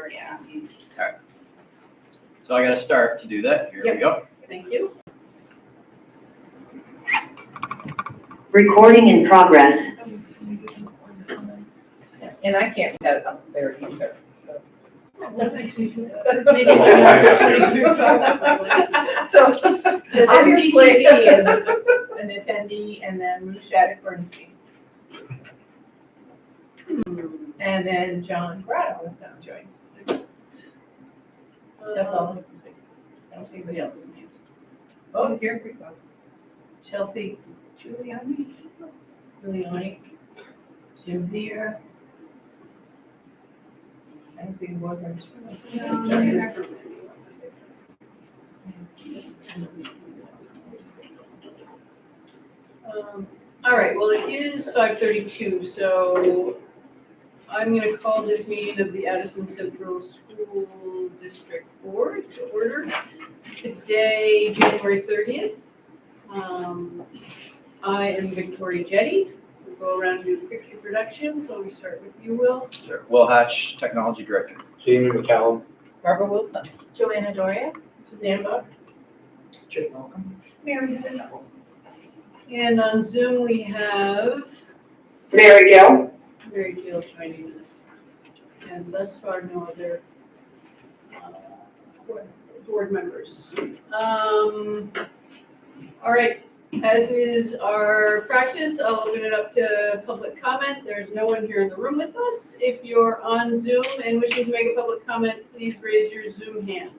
your attendees. All right. So I got to start to do that. Here we go. Thank you. Recording in progress. And I can't set it up there either. Maybe also 2025. So Obviously. MCTV is an attendee, and then Ruth Shattuck Bernstein. And then John Grado is not joining. That's all I can say. I don't see anybody else's names. Oh, here we go. Chelsea Giuliani, Jim Zier. I don't see the board members. All right, well, it is 5:32, so I'm going to call this meeting of the Addison Central School District Board to order. Today, January 30th. I am Victoria Jetty. We'll go around and do the quick introduction, so we start with you, Will. Sure. Will Hatch, Technology Director. Jamie McCallum. Barbara Wilson. Joanna Doria. Suzanne Buck. Jake Malcolm. Mary Hill. And on Zoom, we have Mary Gill. Mary Gill joining us. And thus far, no other board members. All right, as is our practice, I'll open it up to public comment. There's no one here in the room with us. If you're on Zoom and wishing to make a public comment, please raise your Zoom hand.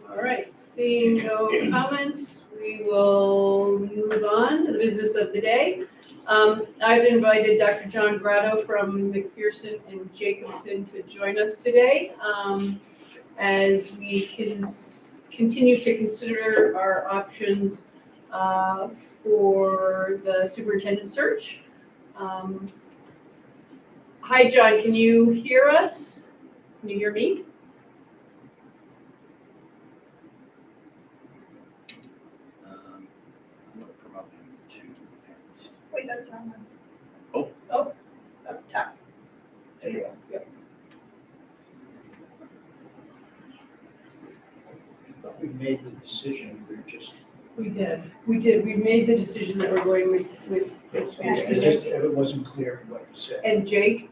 All right, seeing no comments, we will move on to the business of the day. I've invited Dr. John Grado from McPherson and Jacobson to join us today as we can continue to consider our options for the superintendent search. Hi, John, can you hear us? Can you hear me? I'm going to promote him to panelist. Wait, that's not mine. Oh. Oh, up top. There you go. Yep. We made the decision, we're just, We did. We made the decision that we're going with it wasn't clear what you said. and Jake.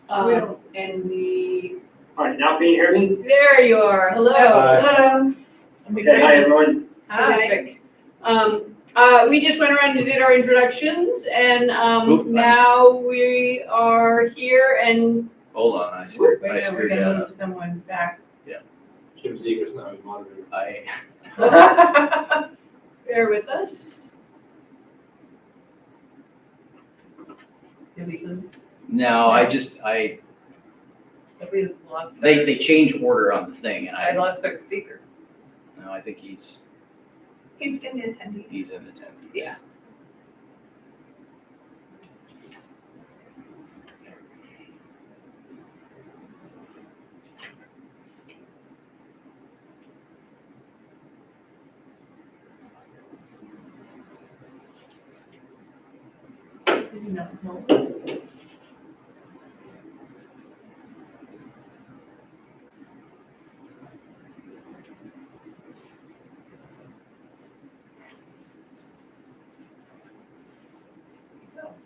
And we, All right, now can you hear me? there you are. Hello. Hello. Okay, hi, everyone. Terrific. We just went around and did our introductions, and Oop. now we are here and. Hold on, I screwed We're that gonna up. move someone back. Jim Zeger's now the moderator. Bear with us. Did we lose? No, We lost. they change order on the thing, and I I lost our speaker. think he's He's in attendees. in attendance. Yeah. No.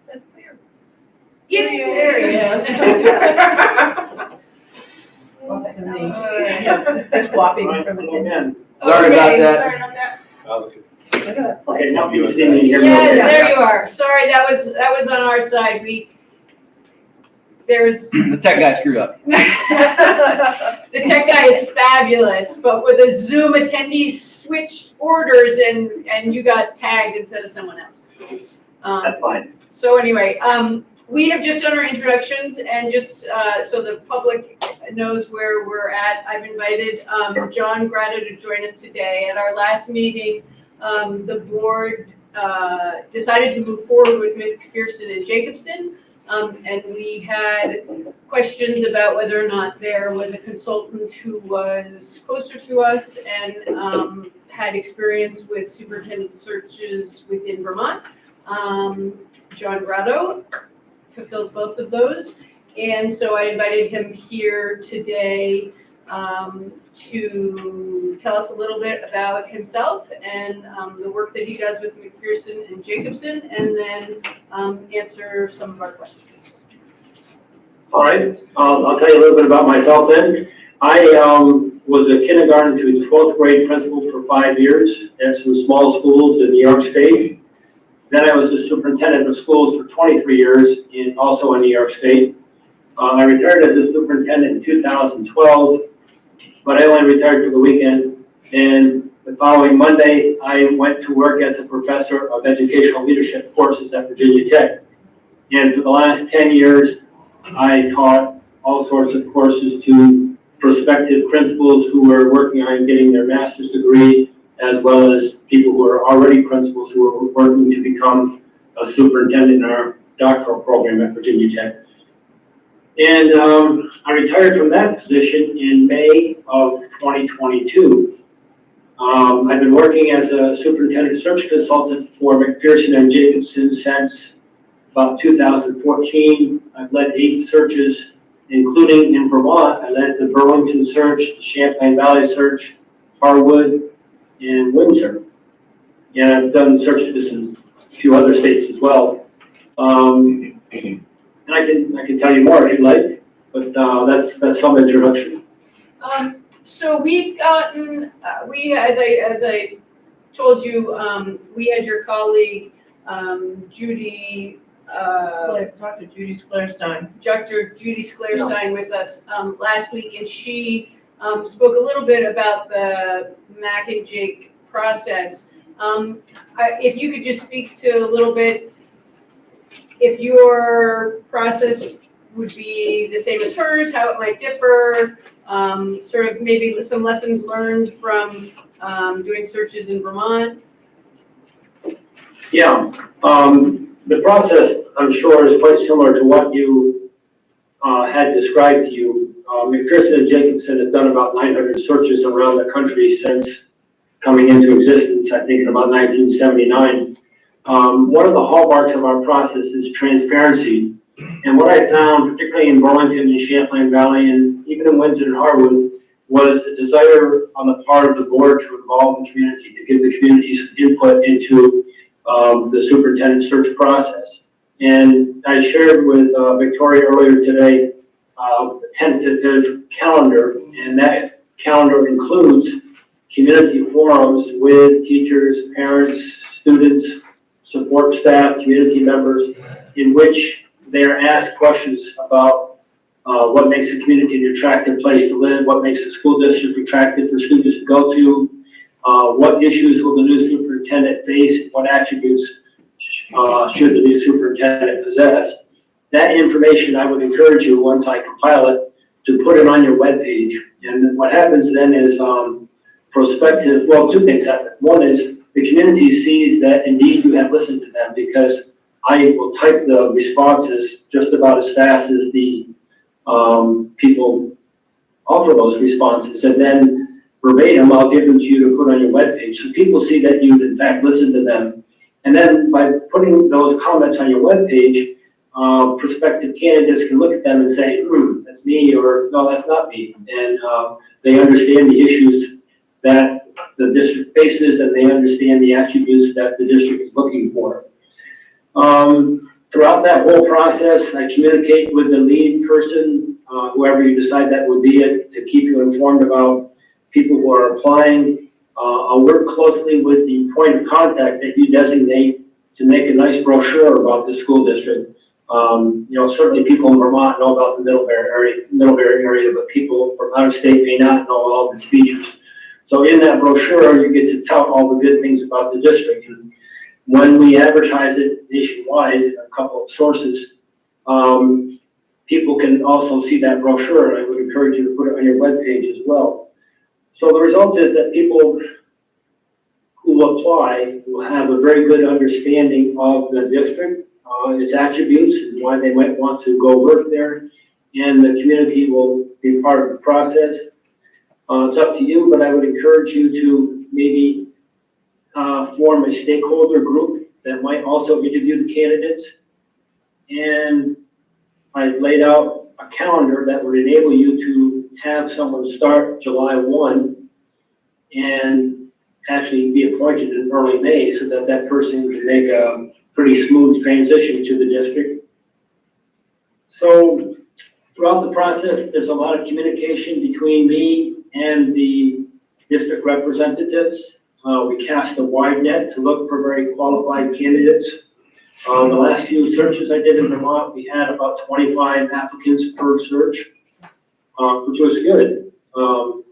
That's clear. Yeah, there he is. Yes, it's flopping All right, from hello, attendance. Ben. Sorry about Okay, that. sorry about that. Look at that slide. Okay, now can you see me and hear me? Yes, okay? there you are. Sorry, that was on our side. There's The tech guy screwed up. the tech guy is fabulous, but with the Zoom attendees switched orders and you got tagged instead of someone else. That's fine. So anyway, we have just done our introductions, and just so the public knows where we're at, I've invited John Grado to join us today. At our last meeting, the board decided to move forward with McPherson and Jacobson, and we had questions about whether or not there was a consultant who was closer to us and had experience with superintendent searches within Vermont. John Grado fulfills both of those. And so I invited him here today to tell us a little bit about himself and the work that he does with McPherson and Jacobson, and then answer some of our questions. All right, I'll tell you a little bit about myself then. I was a kindergarten through 12th grade principal for 5 years at some small schools in New York State. Then I was the superintendent of schools for 23 years, also in New York State. I retired as a superintendent in 2012, but I only retired for the weekend. And the following Monday, I went to work as a professor of educational leadership courses at Virginia Tech. And for the last 10 years, I taught all sorts of courses to prospective principals who were working on getting their master's degree, as well as people who are already principals who are working to become a superintendent in our doctoral program at Virginia Tech. And I retired from that position in May of 2022. I've been working as a superintendent search consultant for McPherson and Jacobson since about 2014. I've led 8 searches, including in Vermont. I led the Burlington search, the Champlain Valley search, Harwood, and Windsor. And I've done searches in a few other states as well. And I can tell you more if you'd like, but that's some introduction. So we've gotten, as I told you, we had your colleague, Judy, Dr. Judy Sklarstein. Dr. Judy Sklarstein with us last week, and she spoke a little bit about the Mac and Jake process. If you could just speak to a little bit, if your process would be the same as hers, how it might differ, sort of maybe some lessons learned from doing searches in Vermont. Yeah, the process, I'm sure, is quite similar to what you had described to you. McPherson and Jacobson has done about 900 searches around the country since coming into existence, I think in about 1979. One of the hallmarks of our process is transparency. And what I found, particularly in Burlington and Champlain Valley, and even in Windsor and Harwood, was a desire on the part of the board to involve the community, to give the community some input into the superintendent search process. And I shared with Victoria earlier today a tentative calendar, and that calendar includes community forums with teachers, parents, students, support staff, community members, in which they are asked questions about what makes a community an attractive place to live, what makes a school district attractive for students to go to, what issues will the new superintendent face, what attributes should the new superintendent possess. That information, I would encourage you, once I compile it, to put it on your webpage. And what happens then is prospective, well, 2 things happen. One is the community sees that indeed you have listened to them, because I will type the responses just about as fast as the people offer those responses, and then verbatim I'll give them to you to put on your webpage. So people see that you've in fact listened to them. And then by putting those comments on your webpage, prospective candidates can look at them and say, that's me, or no, that's not me. And they understand the issues that the district faces, and they understand the attributes that the district is looking for. Throughout that whole process, I communicate with the lead person, whoever you decide that would be, to keep you informed about people who are applying. I'll work closely with the point of contact that you designate to make a nice brochure about the school district. Certainly people in Vermont know about the Middlebury area, but people from out of state may not know all of its features. So in that brochure, you get to tout all the good things about the district. And when we advertise it nationwide in a couple of sources, people can also see that brochure, and I would encourage you to put it on your webpage as well. So the result is that people who apply will have a very good understanding of the district, its attributes, and why they might want to go work there, and the community will be part of the process. It's up to you, but I would encourage you to maybe form a stakeholder group that might also interview the candidates, and I've laid out a calendar that would enable you to have someone start July 1 and actually be appointed in early May so that that person can make a pretty smooth transition to the district. So throughout the process, there's a lot of communication between me and the district representatives. We cast a wide net to look for very qualified candidates. The last few searches I did in Vermont, we had about 25 applicants per search, which was good. Now,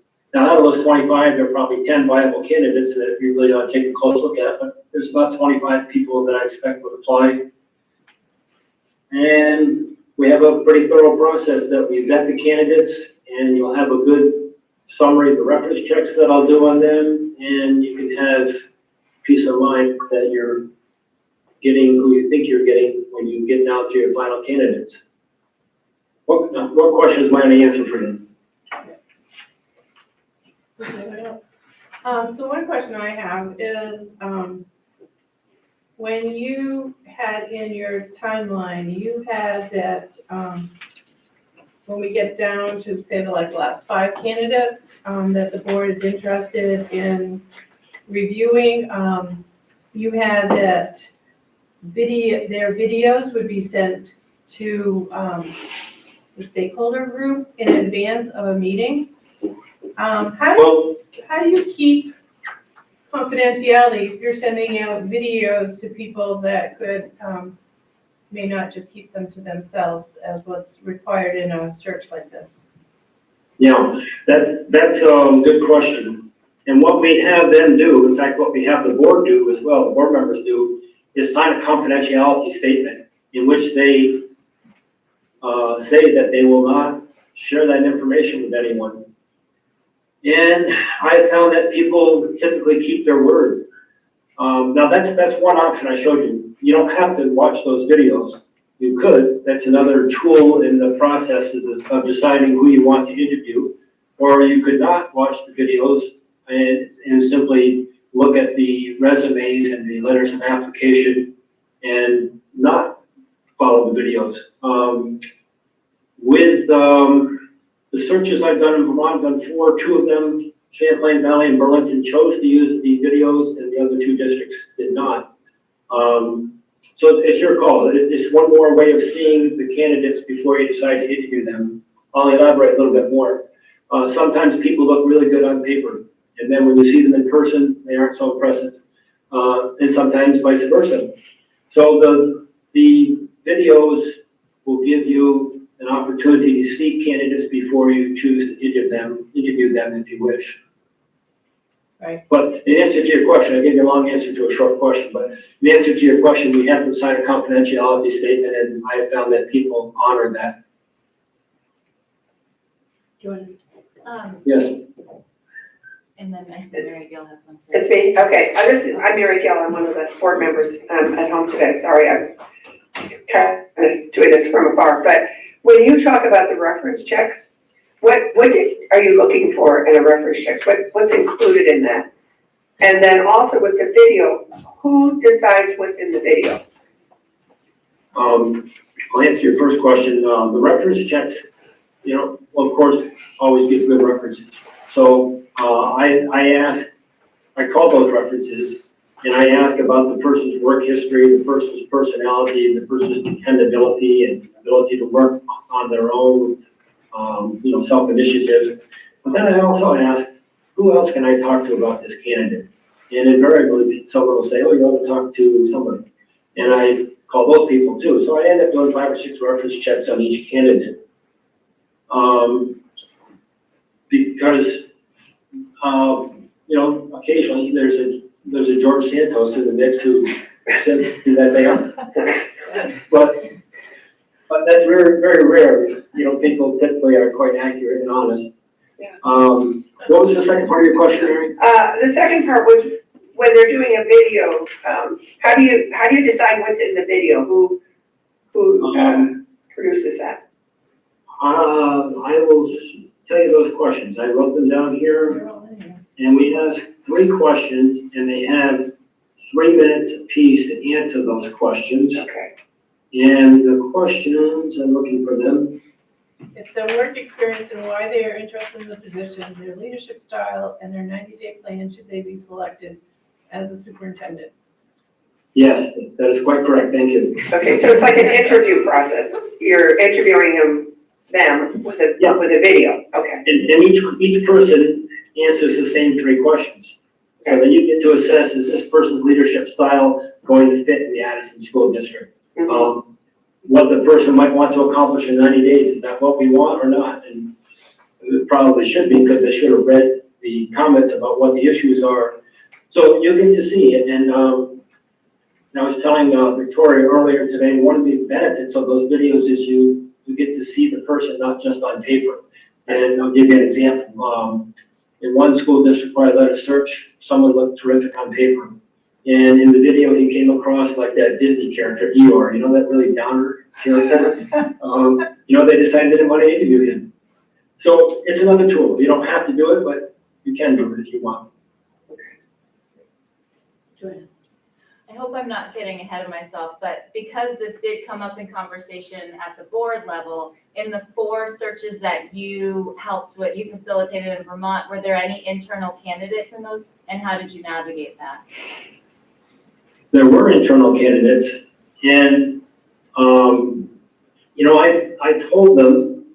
out of those 25, there are probably 10 viable candidates that you really ought to take a close look at, but there's about 25 people that I expect would apply. And we have a pretty thorough process that we vet the candidates, and you'll have a good summary of the reference checks that I'll do on them, and you can have peace of mind that you're getting who you think you're getting when you get down to your final candidates. What questions might I answer for you? So one question I have is, when you had in your timeline, you had that, when we get down to say the last 5 candidates, that the board is interested in reviewing, you had that their videos would be sent to, the stakeholder group in advance of a meeting. How do you keep confidentiality if you're sending out videos to people that could, may not just keep them to themselves as what's required in a search like this? Yeah, that's a good question. And what we have them do, in fact, what we have the board do as well, the board members do, is sign a confidentiality statement in which they say that they will not share that information with anyone. And I found that people typically keep their word. Now that's one option I showed you. You don't have to watch those videos. You could. That's another tool in the process of deciding who you want to interview. Or you could not watch the videos and simply look at the resumes and the letters of application and not follow the videos. With the searches I've done in Vermont, I've done 4, 2 of them, Champlain Valley and Burlington chose to use the videos and the other 2 districts did not. So it's your call. It's one more way of seeing the candidates before you decide to interview them. I'll elaborate a little bit more. Sometimes people look really good on paper, and then when you see them in person, they aren't so impressive. And sometimes vice versa. So the videos will give you an opportunity to see candidates before you choose to interview them if you wish. Right. But in answer to your question, I gave you a long answer to a short question, but in answer to your question, we have to sign a confidentiality statement, and I have found that people honor that. Yes. And then I said Mary Gill has one too. It's me, okay. I'm Mary Gill, I'm one of the board members at home today. Sorry, I'm kind of doing this from afar. But when you talk about the reference checks, what are you looking for in a reference check? What's included in that? And then also with the video, who decides what's in the video? I'll answer your first question. The reference checks, well, of course, always give good references. So I call those references, and I ask about the person's work history, the person's personality, the person's dependability, and ability to work on their own with, self-initiative. But then I also ask, who else can I talk to about this candidate? And invariably, someone will say, oh, you ought to talk to somebody. And I call those people too. So I end up doing 5 or 6 reference checks on each candidate. Because, occasionally there's a George Santos in the mix who says that they are. But that's very, very rare. People typically are quite accurate and honest. Yeah. What was the second part of your question, Mary? The second part was when they're doing a video, how do you decide what's in the video? Who produces that? I will tell you those questions. I wrote them down here, and we ask 3 questions, and they have 3 minutes apiece to answer those questions. Okay. And the questions, I'm looking for them. It's their work experience and why they are interested in the position, their leadership style, and their 90-day plan should they be selected as a superintendent. Yes, that is quite correct, thank you. Okay, so it's like an interview process. You're interviewing them with a video, okay. And each person answers the same 3 questions. So then you get to assess, is this person's leadership style going to fit in the Addison School District? What the person might want to accomplish in 90 days, is that what we want or not? And it probably should be, because they should have read the comments about what the issues are. So you'll get to see it. And I was telling Victoria earlier today, one of the benefits of those videos is you get to see the person, not just on paper. And I'll give you an example. In one school district where I led a search, someone looked terrific on paper. And in the video, he came across like that Disney character, Eeyore, you know, that really downer character. They decided they didn't want to interview him. So it's another tool. You don't have to do it, but you can do it if you want. Joanna. I hope I'm not getting ahead of myself, but because this did come up in conversation at the board level, in the 4 searches that you helped with, you facilitated in Vermont, were there any internal candidates in those, and how did you navigate that? There were internal candidates, and, I told them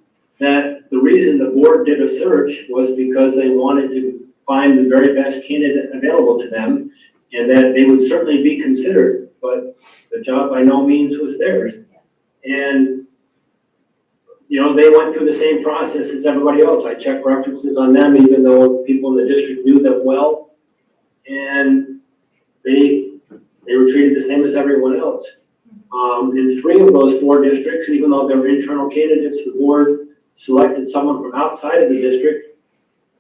that the reason the board did a search was because they wanted to find the very best candidate available to them, and that they would certainly be considered, but the job by no means was theirs. And, they went through the same process as everybody else. I checked references on them, even though people in the district knew them well, and they were treated the same as everyone else. In 3 of those 4 districts, even though they were internal candidates, the board selected someone from outside of the district,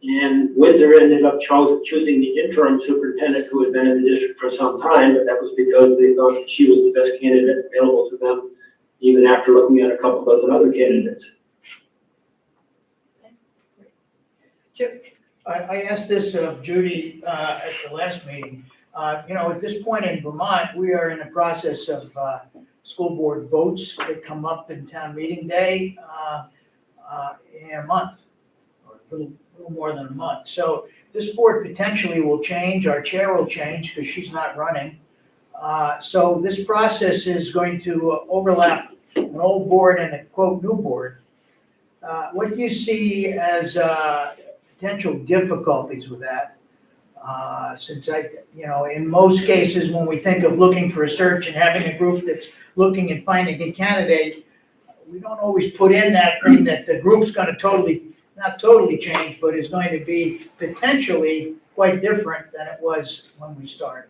and Windsor ended up choosing the interim superintendent who had been in the district for some time, but that was because they thought that she was the best candidate available to them, even after looking at a couple dozen other candidates. Chip? I asked this of Judy at the last meeting. At this point in Vermont, we are in the process of school board votes that come up in town meeting day in a month, or a little more than a month. So this board potentially will change, our chair will change because she's not running. So this process is going to overlap an old board and a quote new board. What do you see as potential difficulties with that? Since in most cases, when we think of looking for a search and having a group that's looking and finding a candidate, we don't always put in that thing that the group's going to not totally change, but is going to be potentially quite different than it was when we started.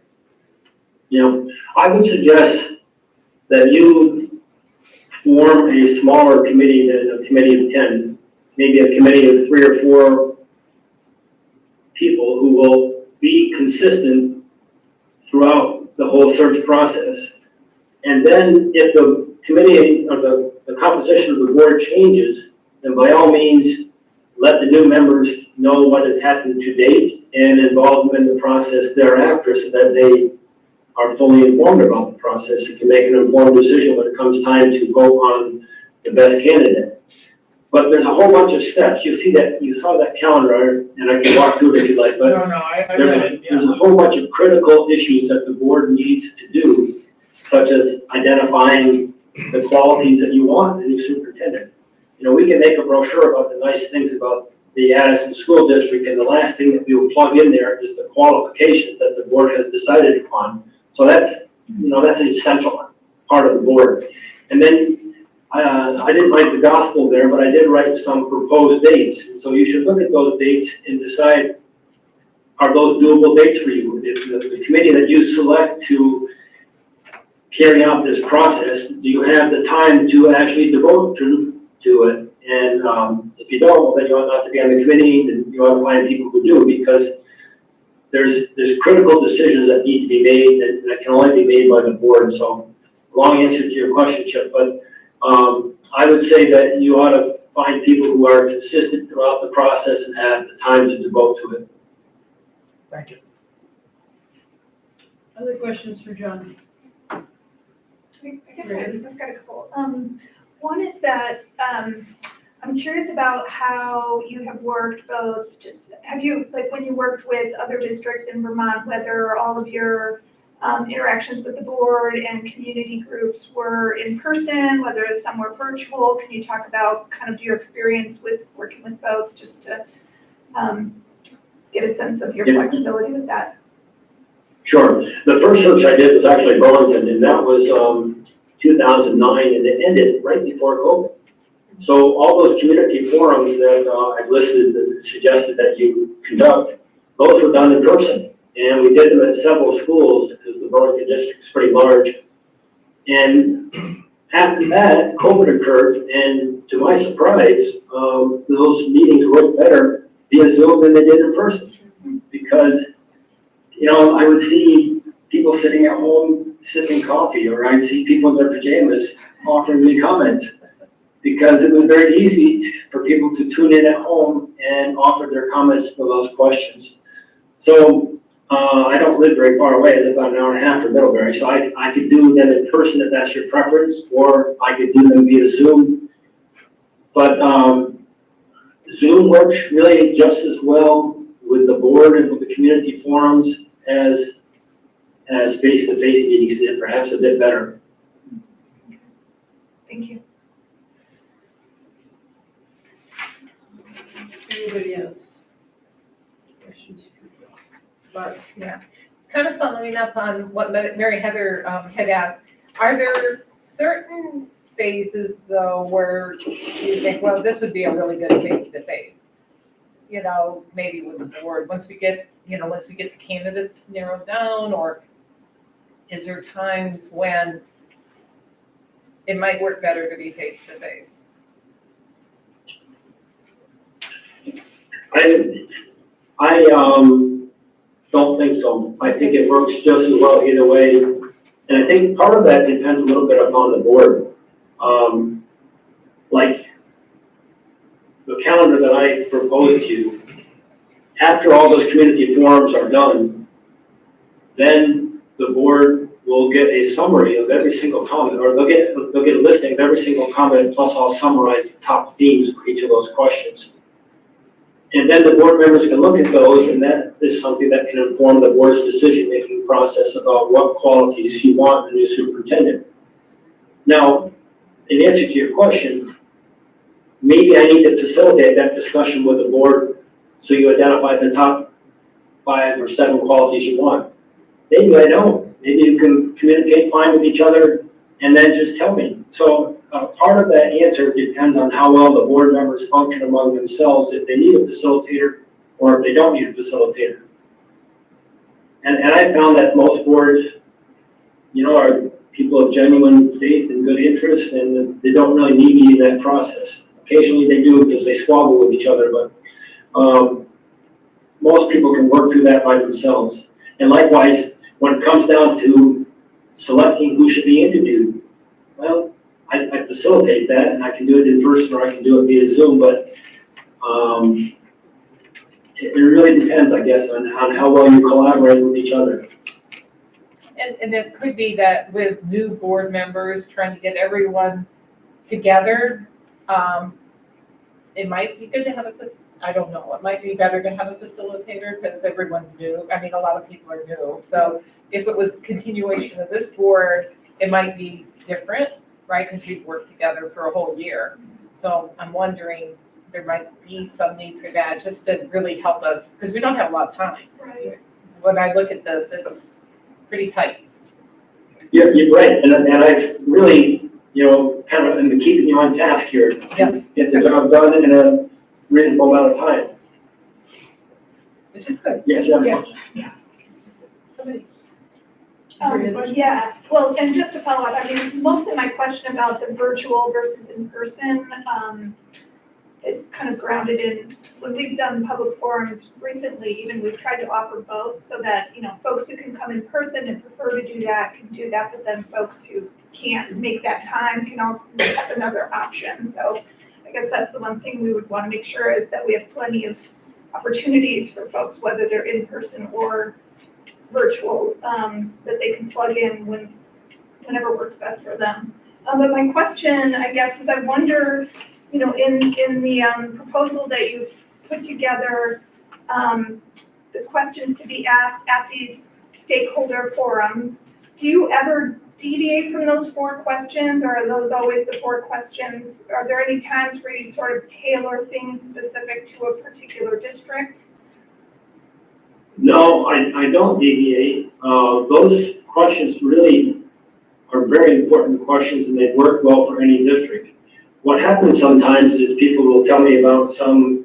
I would suggest that you form a smaller committee than a committee of 10, maybe a committee of 3 or 4 people who will be consistent throughout the whole search process. And then if the committee or the composition of the board changes, then by all means, let the new members know what has happened to date and involve them in the process thereafter so that they are fully informed about the process and can make an informed decision when it comes time to vote on the best candidate. But there's a whole bunch of steps. You saw that calendar, and I can walk through it if you like, but I read it, there's a whole bunch of critical issues that the board needs to do, such as identifying the qualities that you want in a new superintendent. We can make a brochure about the nice things about the Addison School District, and the last thing that we will plug in there is the qualifications that the board has decided upon. So that's an essential part of the board. And then I didn't write the gospel there, but I did write some proposed dates. So you should look at those dates and decide, are those doable dates for you? If the committee that you select to carry out this process, do you have the time to actually devote to it? And if you don't, well, then you ought not to be on the committee, and you ought to find people who do, because there's critical decisions that need to be made that can only be made by the board. So long answer to your question, Chip, but I would say that you ought to find people who are consistent throughout the process and have the time to devote to it. Thank you. Other questions for John? I guess I've got a couple. One is that, I'm curious about how you have worked both, just, have you, like, when you worked with other districts in Vermont, whether all of your interactions with the board and community groups were in person, whether some were virtual? Can you talk about kind of your experience with working with both, just to get a sense of your Yeah. flexibility with that? Sure. The first search I did was actually Burlington, and that was 2009, and it ended right before COVID. So all those community forums that I've listed that suggested that you conduct, those were done in person. And we did them at several schools because the Burlington district is pretty large. And after that, COVID occurred, and to my surprise, those meetings worked better via Zoom than they did in person. Because, I would see people sitting at home sipping coffee, or I'd see people in their pajamas offering me comments. Because it was very easy for people to tune in at home and offer their comments for those questions. So I don't live very far away. I live about an hour and a half from Middlebury. So I could do them in person if that's your preference, or I could do them via Zoom. But Zoom works really just as well with the board and with the community forums as face-to-face meetings did, perhaps a bit better. Thank you. Anybody else? Questions? Barb? Yeah, kind of following up on what Mary Heather had asked, are there certain phases though where you think, well, this would be a really good face-to-face? Maybe with the board, once we get the candidates narrowed down, or is there times when it might work better to be face-to-face? I don't think so. I think it works just as well either way. And I think part of that depends a little bit upon the board. Like the calendar that I proposed to you, after all those community forums are done, then the board will get a summary of every single comment, or they'll get a listing of every single comment, plus I'll summarize the top themes for each of those questions. And then the board members can look at those, and that is something that can inform the board's decision-making process about what qualities you want in a new superintendent. Now, in answer to your question, maybe I need to facilitate that discussion with the board so you identify the top 5 or 7 qualities you want. Maybe I don't. Maybe you can communicate fine with each other and then just tell me. So part of that answer depends on how well the board members function among themselves, if they need a facilitator or if they don't need a facilitator. And I found that most boards, are people of genuine faith and good interest, and they don't really need me in that process. Occasionally they do because they squabble with each other, but most people can work through that by themselves. And likewise, when it comes down to selecting who should be interviewed, well, I facilitate that, and I can do it in person or I can do it via Zoom, but it really depends, I guess, on how well you collaborate with each other. And it could be that with new board members, trying to get everyone together, it might be good to have I don't know, it might be better to have a facilitator because everyone's new. I mean, a lot of people are new. So if it was continuation of this board, it might be different, right? Because we've worked together for a whole year. So I'm wondering, there might be some need for that just to really help us, because we don't have a lot of time. Right. When I look at this, it's pretty tight. You're right, and I've really, kind of been keeping you on task here. Yes. Get the job done in a reasonable amount of time. Which is good. Yes, sir. Yeah. Well, and just to follow up, most of my question about the virtual versus in person is kind of grounded in, when we've done public forums recently, even we've tried to offer both so that, folks who can come in person and prefer to do that can do that, but then folks who can't make that time can also have another option. So I guess that's the one thing we would want to make sure is that we have plenty of opportunities for folks, whether they're in person or virtual, that they can plug in when whenever works best for them. But my question, I guess, is I wonder, you know, in the proposal that you put together, the questions to be asked at these stakeholder forums, do you ever deviate from those 4 questions, or are those always the 4 questions? Are there any times where you sort of tailor things specific to a particular district? No, I don't deviate. Those questions really are very important questions, and they work well for any district. What happens sometimes is people will tell me about some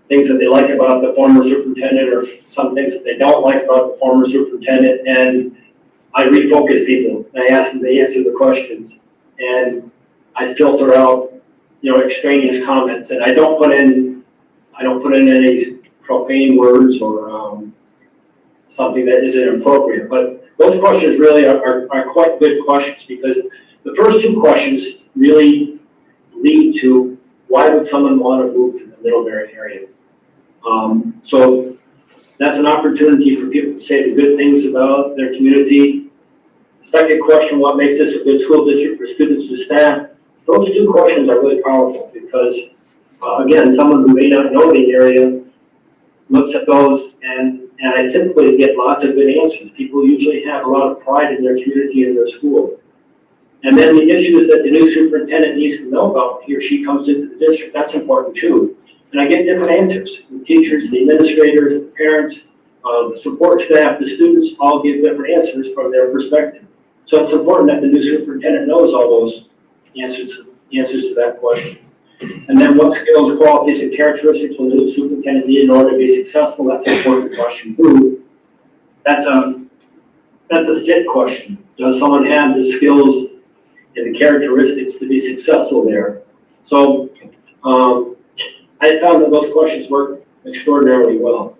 things that they like about the former superintendent, or some things that they don't like about the former superintendent, and I refocus people. I ask them to answer the questions, and I filter out, you know, extraneous comments, and I don't put in any profane words or something that isn't appropriate. But those questions really are quite good questions, because the first 2 questions really lead to why would someone want to move to the Middlebury area. So that's an opportunity for people to say the good things about their community. Second question, what makes this a good school district for students and staff? Those 2 questions are really powerful, because again, someone who may not know the area looks at those, and I typically get lots of good answers. People usually have a lot of pride in their community and their school. And then the issues that the new superintendent needs to know about, he or she comes into the district, that's important too. And I get different answers. The teachers, the administrators, the parents, the support staff, the students all give different answers from their perspective. So it's important that the new superintendent knows all those answers to that question. And then what skills, qualities, and characteristics will the new superintendent need in order to be successful? That's an important question too. That's a fit question. Does someone have the skills and the characteristics to be successful there? So I found that those questions work extraordinarily well.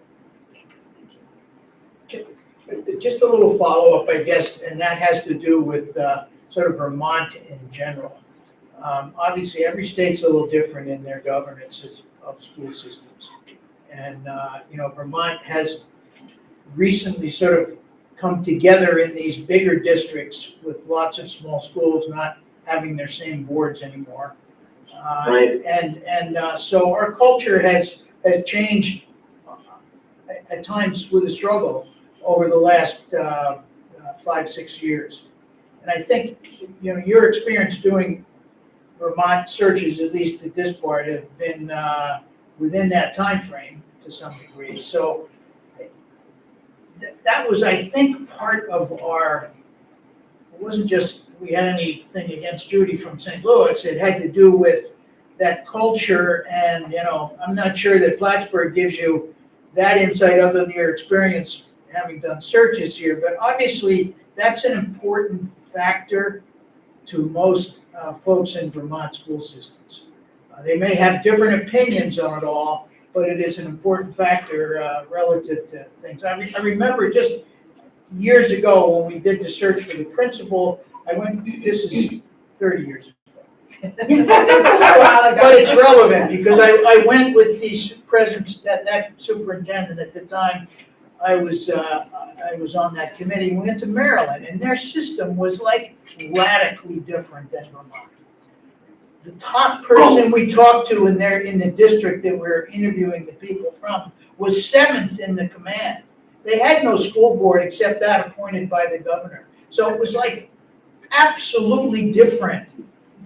Just a little follow-up, I guess, and that has to do with sort of Vermont in general. Obviously, every state's a little different in their governance of school systems. And, you know, Vermont has recently sort of come together in these bigger districts with lots of small schools not having their same boards anymore. Right. So our culture has changed at times with a struggle over the last 5-6 years. And I think, you know, your experience doing Vermont searches, at least at this part, have been within that time frame to some degree. So that was, I think, part of our, it wasn't just we had anything against Judy from St. Louis, it had to do with that culture. And, you know, I'm not sure that Plattsburgh gives you that insight other than your experience having done searches here, but obviously that's an important factor to most folks in Vermont school systems. They may have different opinions on it all, but it is an important factor relative to things. I remember just years ago when we did the search for the principal, this is 30 years ago. But it's relevant because I went with the that superintendent at the time. I was on that committee. We went to Maryland, and their system was like radically different than Vermont. The top person we talked to in the district that we're interviewing the people from was 7th in the command. They had no school board except that appointed by the governor. So it was like absolutely different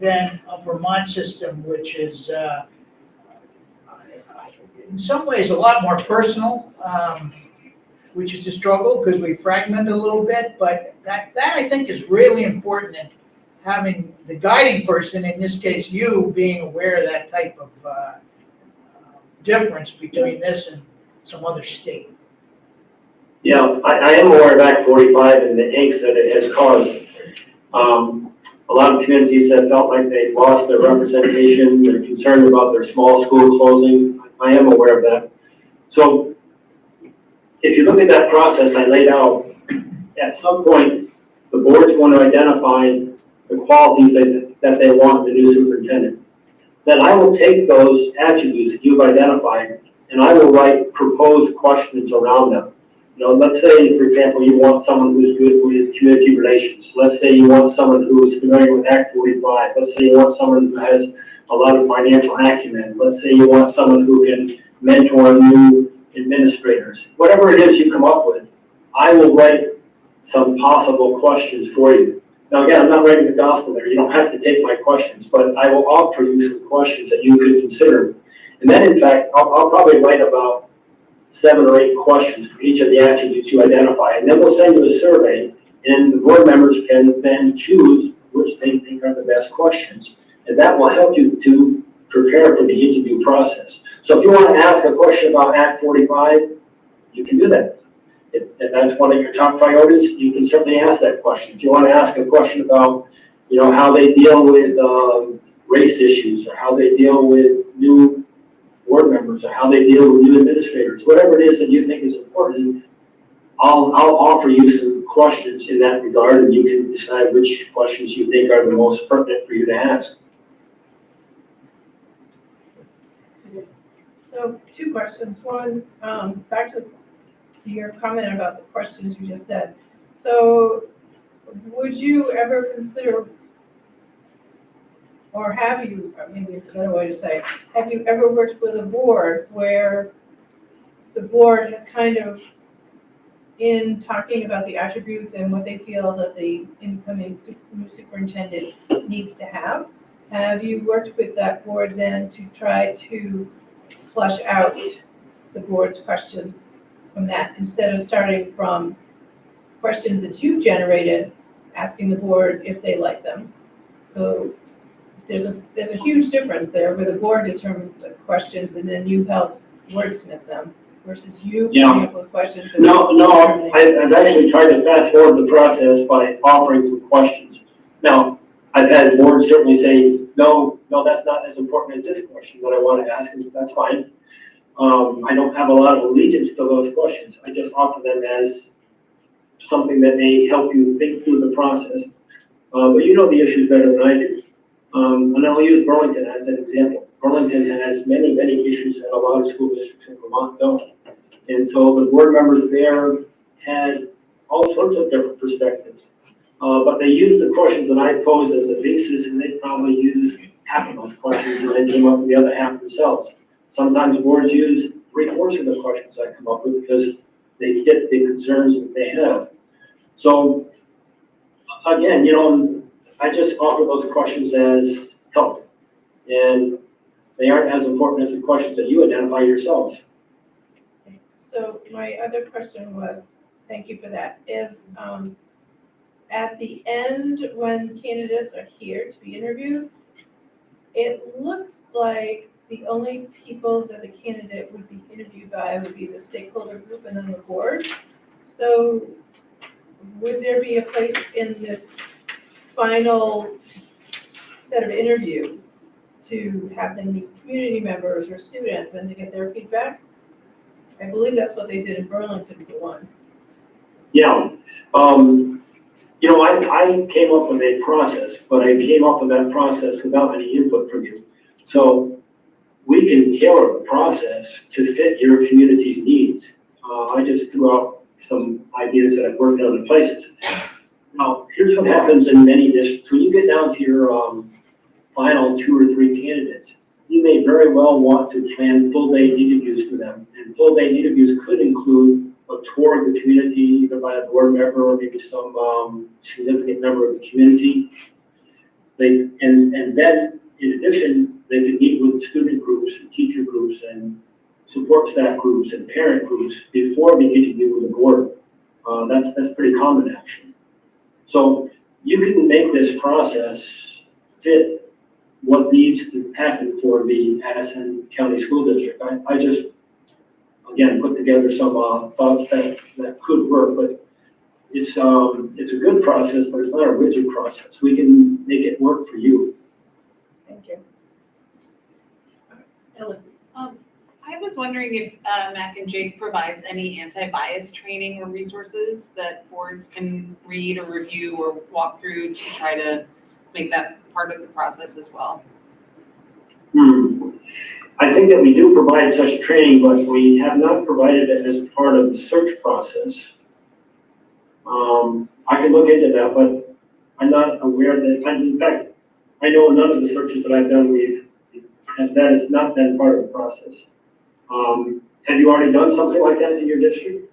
than a Vermont system, which is in some ways a lot more personal, which is a struggle because we fragment a little bit, but that I think is really important in having the guiding person, in this case you, being aware of that type of difference between this and some other state. Yeah, I am aware of Act 45 and the angst that it has caused. A lot of communities have felt like they've lost their representation. They're concerned about their small school closing. I am aware of that. So if you look at that process I laid out, at some point, the board's going to identify the qualities that they want in the new superintendent. Then I will take those attributes that you've identified and I will write proposed questions around them. You know, let's say, for example, you want someone who's good with community relations. Let's say you want someone who's familiar with Act 45. Let's say you want someone who has a lot of financial acumen. Let's say you want someone who can mentor new administrators. Whatever it is you come up with, I will write some possible questions for you. Now, again, I'm not writing the gospel there. You don't have to take my questions, but I will offer you some questions that you could consider. And then, in fact, I'll probably write about 7 or 8 questions for each of the attributes you identify. And then we'll send you a survey, and the board members can then choose which they think are the best questions. And that will help you to prepare for the interview process. So if you want to ask a question about Act 45, you can do that. If that's one of your top priorities, you can certainly ask that question. If you want to ask a question about, you know, how they deal with race issues, or how they deal with new board members, or how they deal with new administrators, whatever it is that you think is important, I'll offer you some questions in that regard, and you can decide which questions you think are the most pertinent for you to ask. So 2 questions. One, back to your comment about the questions you just said. So would you ever consider, or have you, or maybe it's a better way to say, have you ever worked with a board where the board has kind of, in talking about the attributes and what they feel that the incoming new superintendent needs to have you worked with that board then to try to flush out the board's questions from that, instead of starting from questions that you generated, asking the board if they like them? So there's a huge difference there where the board determines the questions and then you help wordsmith them versus you coming up with questions. No, I've actually tried to fast forward the process by offering some questions. Now, I've had boards certainly say, no, that's not as important as this question that I want to ask, and that's fine. I don't have a lot of allegiance to those questions. I just offer them as something that may help you think through the process. But you know the issues better than I do. And I'll use Burlington as an example. Burlington has many issues that a lot of school districts in Vermont don't. And so the board members there had all sorts of different perspectives. But they used the questions that I posed as a basis, and they probably used half of those questions and then came up with the other half themselves. Sometimes boards use 3/4 of the questions I come up with because they fit the concerns that they have. So again, you know, I just offer those questions as help, and they aren't as important as the questions that you identify yourself. So my other question was, thank you for that, is at the end when candidates are here to be interviewed, it looks like the only people that the candidate would be interviewed by would be the stakeholder group and then the board. So would there be a place in this final set of interviews to have them meet community members or students and to get their feedback? I believe that's what they did in Burlington for one. Yeah, you know, I came up with a process, but I came up with that process without any input from you. So we can tailor the process to fit your community's needs. I just threw out some ideas that I've worked in other places. Now, here's what happens in many districts. When you get down to your final 2 or 3 candidates, you may very well want to plan full-day interviews for them. And full-day interviews could include a tour of the community, either by a board member or maybe some significant member of the community. And then, in addition, they could meet with student groups and teacher groups and support staff groups and parent groups before the interview with the board. That's pretty common, actually. So you can make this process fit what needs to happen for the Addison County School District. I just, again, put together some thoughts that could work, but it's a good process, but it's not a rigid process. We can make it work for you. Thank you. Ellen. I was wondering if Mac and Jake provides any anti-bias training or resources that boards can read or review or walk through to try to make that part of the process as well. I think that we do provide such training, but we have not provided it as part of the search process. I can look into that, but I'm not aware that, in fact, I know none of the searches that I've done, and that has not been part of the process. Have you already done something like that in your district?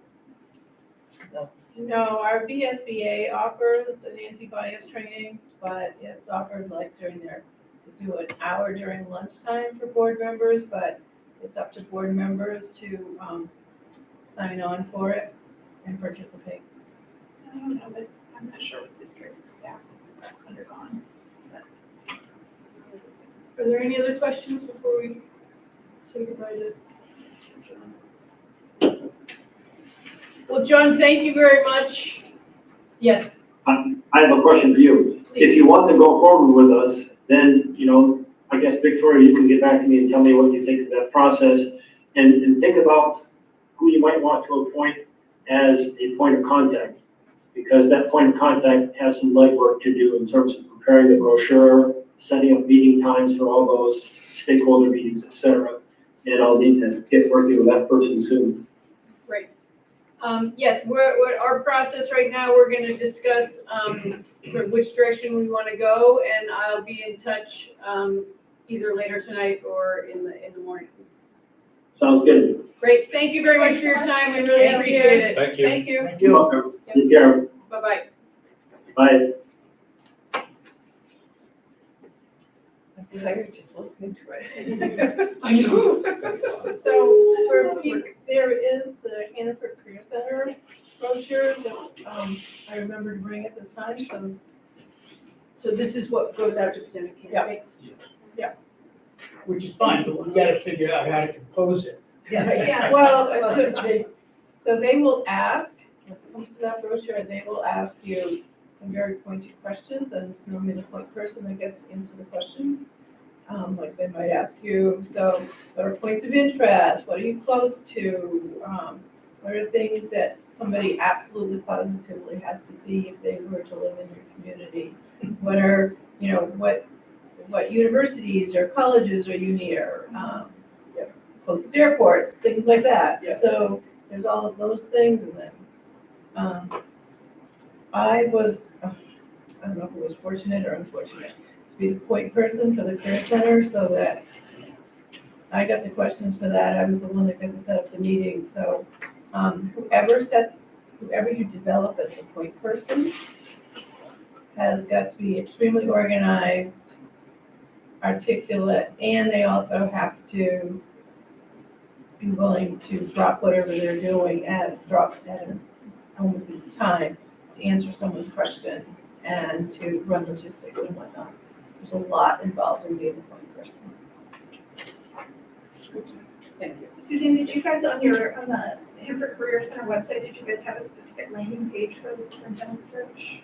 No, our VSBA offers an anti-bias training, but it's offered like during they do an hour during lunchtime for board members, but it's up to board members to, sign on for it and participate. I don't know, but I'm not sure what district staff have undergone. Are there any other questions before we say goodbye to John? Well, John, thank you very much. Yes, I have a question for you. If please. you want to go forward with us, then, I guess Victoria, you can get back to me and tell me what you think of that process, and think about who you might want to appoint as a point of contact, because that point of contact has some legwork to do in terms of preparing the brochure, setting up meeting times for all those stakeholder meetings, et cetera. And I'll need to get working with that person soon. Great. Yes, we're our process right now, we're gonna discuss, which direction we wanna go, and I'll be in touch, either later tonight or in the morning. Sounds good. Great, thank you very much for your time, we really appreciate it. Thank you. Thank you. Thank You're you. welcome. Take care. Bye-bye. Bye. I'm tired just listening to it. I know. So for peak, there is the Hannaford Career Center brochure that, I remember to bring at this time, So this is what goes out to potential candidates? Which is fine, but we gotta figure out how to compose it. Yeah, well, so they will ask, when it comes to that brochure, they will ask you some very pointed questions, and it's normally the point person that gets to answer the questions. Like they might ask you, so what are points of interest? What are you close to? What are things that somebody absolutely positively has to see if they were to live in your community? What are, what universities or colleges are you near? Closest airports, things like that. Yeah. So there's all of those things, and then, I don't know if it was fortunate or unfortunate, to be the point person for the Career Center, so that I got the questions for that. I was the one that got to set up the meeting, so, whoever you develop as the point person has got to be extremely organized, articulate, and they also have to be willing to drop whatever they're doing at a moment's time to answer someone's question and to run logistics and whatnot. There's a lot involved in being a point person. Thank you. Suzanne, did you guys on the Hanford Career Center website, did you guys have a specific landing page for the superintendent search?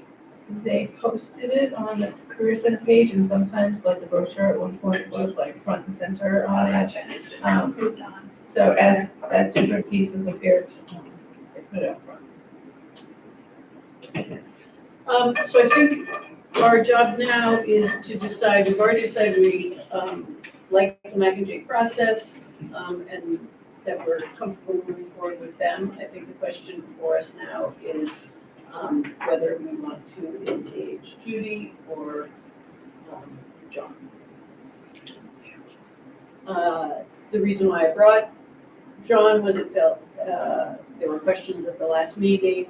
They posted it on the Career Center page, and sometimes like the brochure at one point was like front and center on it. Gotcha, and it's just moved on. So as different pieces appeared, they put it up front. So I think our job now is to decide, we've already decided we like the Mac and Jake process, and that we're comfortable moving forward with them. I think the question for us now is whether we want to engage Judy or John. The reason why I brought John was it felt there were questions at the last meeting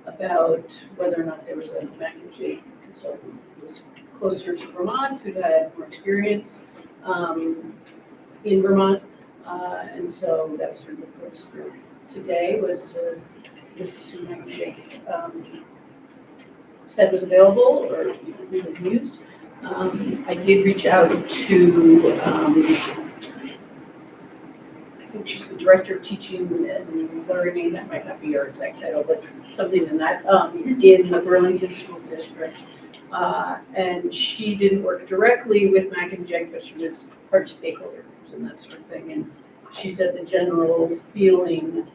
about whether or not there was a Mac and Jake consultant who was closer to Vermont, who had more experience in Vermont. And so that was sort of the purpose for today, was to just assume Mac and Jake said was available or we had used. I did reach out to I think she's the director of teaching and learning, that might not be her exact title, but something in that, in the Burlington School District. And she didn't work directly with Mac and Jake, but she was part of stakeholder groups and that sort of thing. And she said the general feeling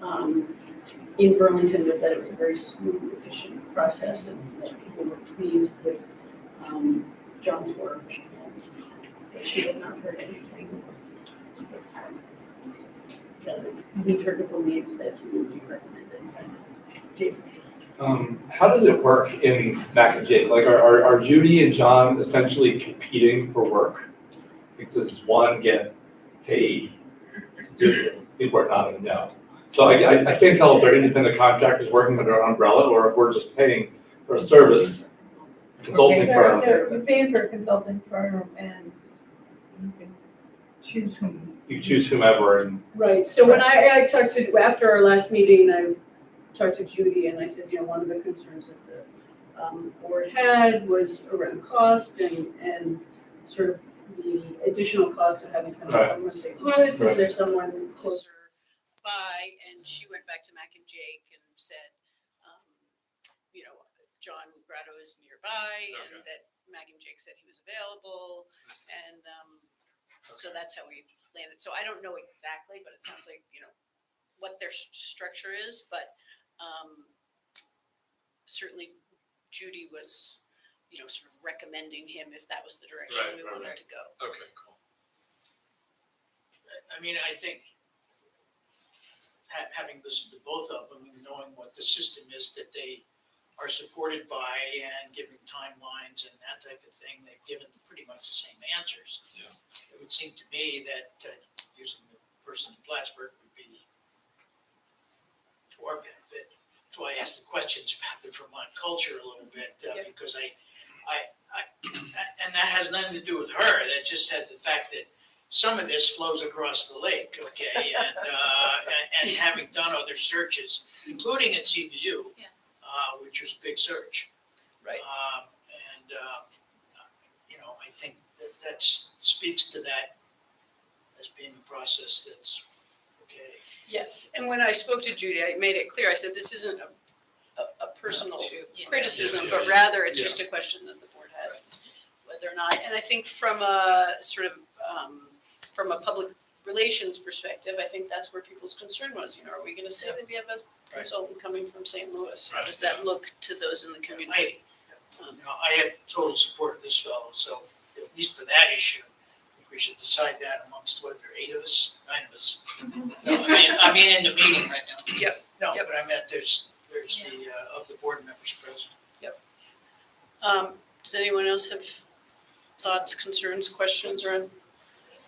in Burlington was that it was a very smooth, efficient process, and that people were pleased with John's work. And she had not heard anything meet her couple needs that you would be recommending. Jake? How does it work in Mac and Jake? Like, are Judy and John essentially competing for work? Like, does one get paid to do it? People are nodding no. So I can't tell if they're independent contractors working under an umbrella or if we're just paying for a service, consulting firm. You're paying for a consulting firm and you can choose whom. You choose whomever and Right, so when I talked to, after our last meeting, I talked to Judy and I said, one of the concerns that the board had was around cost and sort of the additional cost of having someone, I wouldn't say close, Right. there's someone closer. By, and she went back to Mac and Jake and said, John Grotto is nearby, and that Mac and Jake said he was available, and so that's how we landed. So I don't know exactly, but it sounds like, what their structure is, but certainly Judy was, sort of recommending him if that was the direction we wanted to go. Okay, cool. I mean, I think having listened to both of them and knowing what the system is that they are supported by and giving timelines and that type of thing, they've given pretty much the same answers. Yeah. It would seem to me that using the person in Plattsburgh would be to our benefit. That's why I asked the questions about the Vermont culture a little bit, because I and that has nothing to do with her. That just has the fact that some of this flows across the lake, okay? And having done other searches, including at CVU, which was a big search. Right. I think that speaks to that as being a process that's okay. Yes, and when I spoke to Judy, I made it clear, I said, this isn't a personal criticism, but rather it's just a question that the board has, whether or not, and I think from a sort of, from a public relations perspective, I think that's where people's concern was, are we gonna say that we have a consultant coming from St. Louis? How does that look to those in the community? I had total support of this fellow, so at least for that issue, I think we should decide that amongst whether 8 of us, 9 of us. No, I mean in the meeting right now. Yep. No, but I meant there's the, of the board members present. Does anyone else have thoughts, concerns, questions around?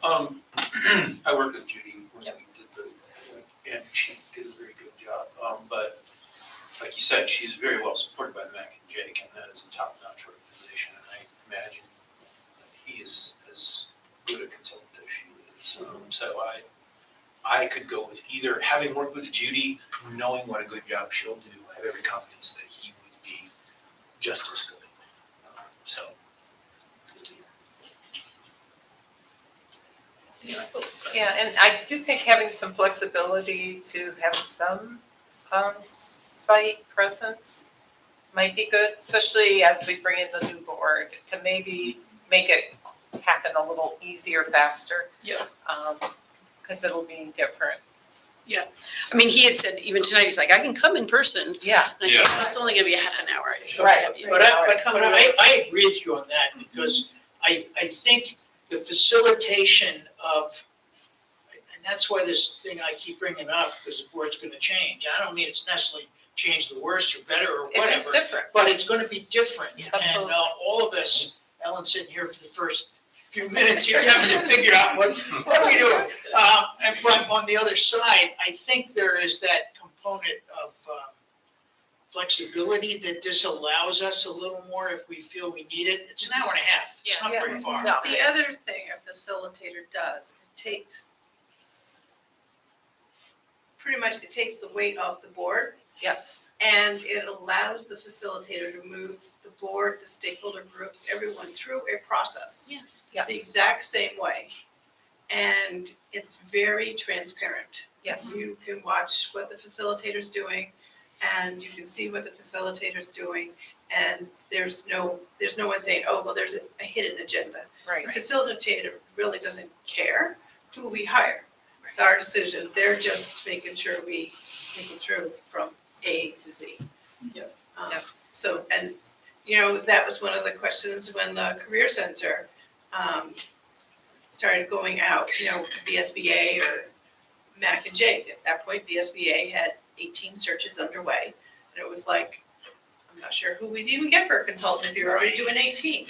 I worked with Judy when we did and she did a very good job. But like you said, she's very well supported by Mac and Jake, and that is a top-notch organization. And I imagine that he is as good a consultant as she is. So I could go with either. Having worked with Judy, knowing what a good job she'll do, I have every confidence that he would be just as good. So it's good to hear. Yeah, and I do think having some flexibility to have some site presence might be good, especially as we bring in the new board, to maybe make it happen a little easier, faster. Yeah. Because it'll be different. I mean, he had said, even tonight, he's like, I can come in person. Yeah. And I said, well, it's only gonna be a half an hour. Right. But I agree with you on that, because I think the facilitation of, and that's why this thing I keep bringing up, because the board's gonna change. I don't mean it's necessarily change the worse or better or It's just whatever, different. but it's gonna be different. And Absolutely. all of us, Ellen's sitting here for the first few minutes here having to figure out what are we doing? But on the other side, I think there is that component of flexibility that this allows us a little more if we feel we need it. It's an hour and a half. It's not very far. No. The other thing a facilitator does, it takes the weight off the board, Yes. and it allows the facilitator to move the board, the stakeholder groups, everyone through a process. Yeah. The Yes. exact same way. And it's very transparent. Yes. You can watch what the facilitator's doing, and you can see what the facilitator's doing, and there's no one saying, oh, well, there's a hidden agenda. Right. The facilitator really doesn't care who we hire. It's our decision. They're just making sure we make it through from A to Z. Yep. So, and, that was one of the questions when the Career Center started going out, BSBA or Mac and Jake. At that point, BSBA had 18 searches underway. And it was like, I'm not sure who we'd even get for a consultant if you're already doing 18.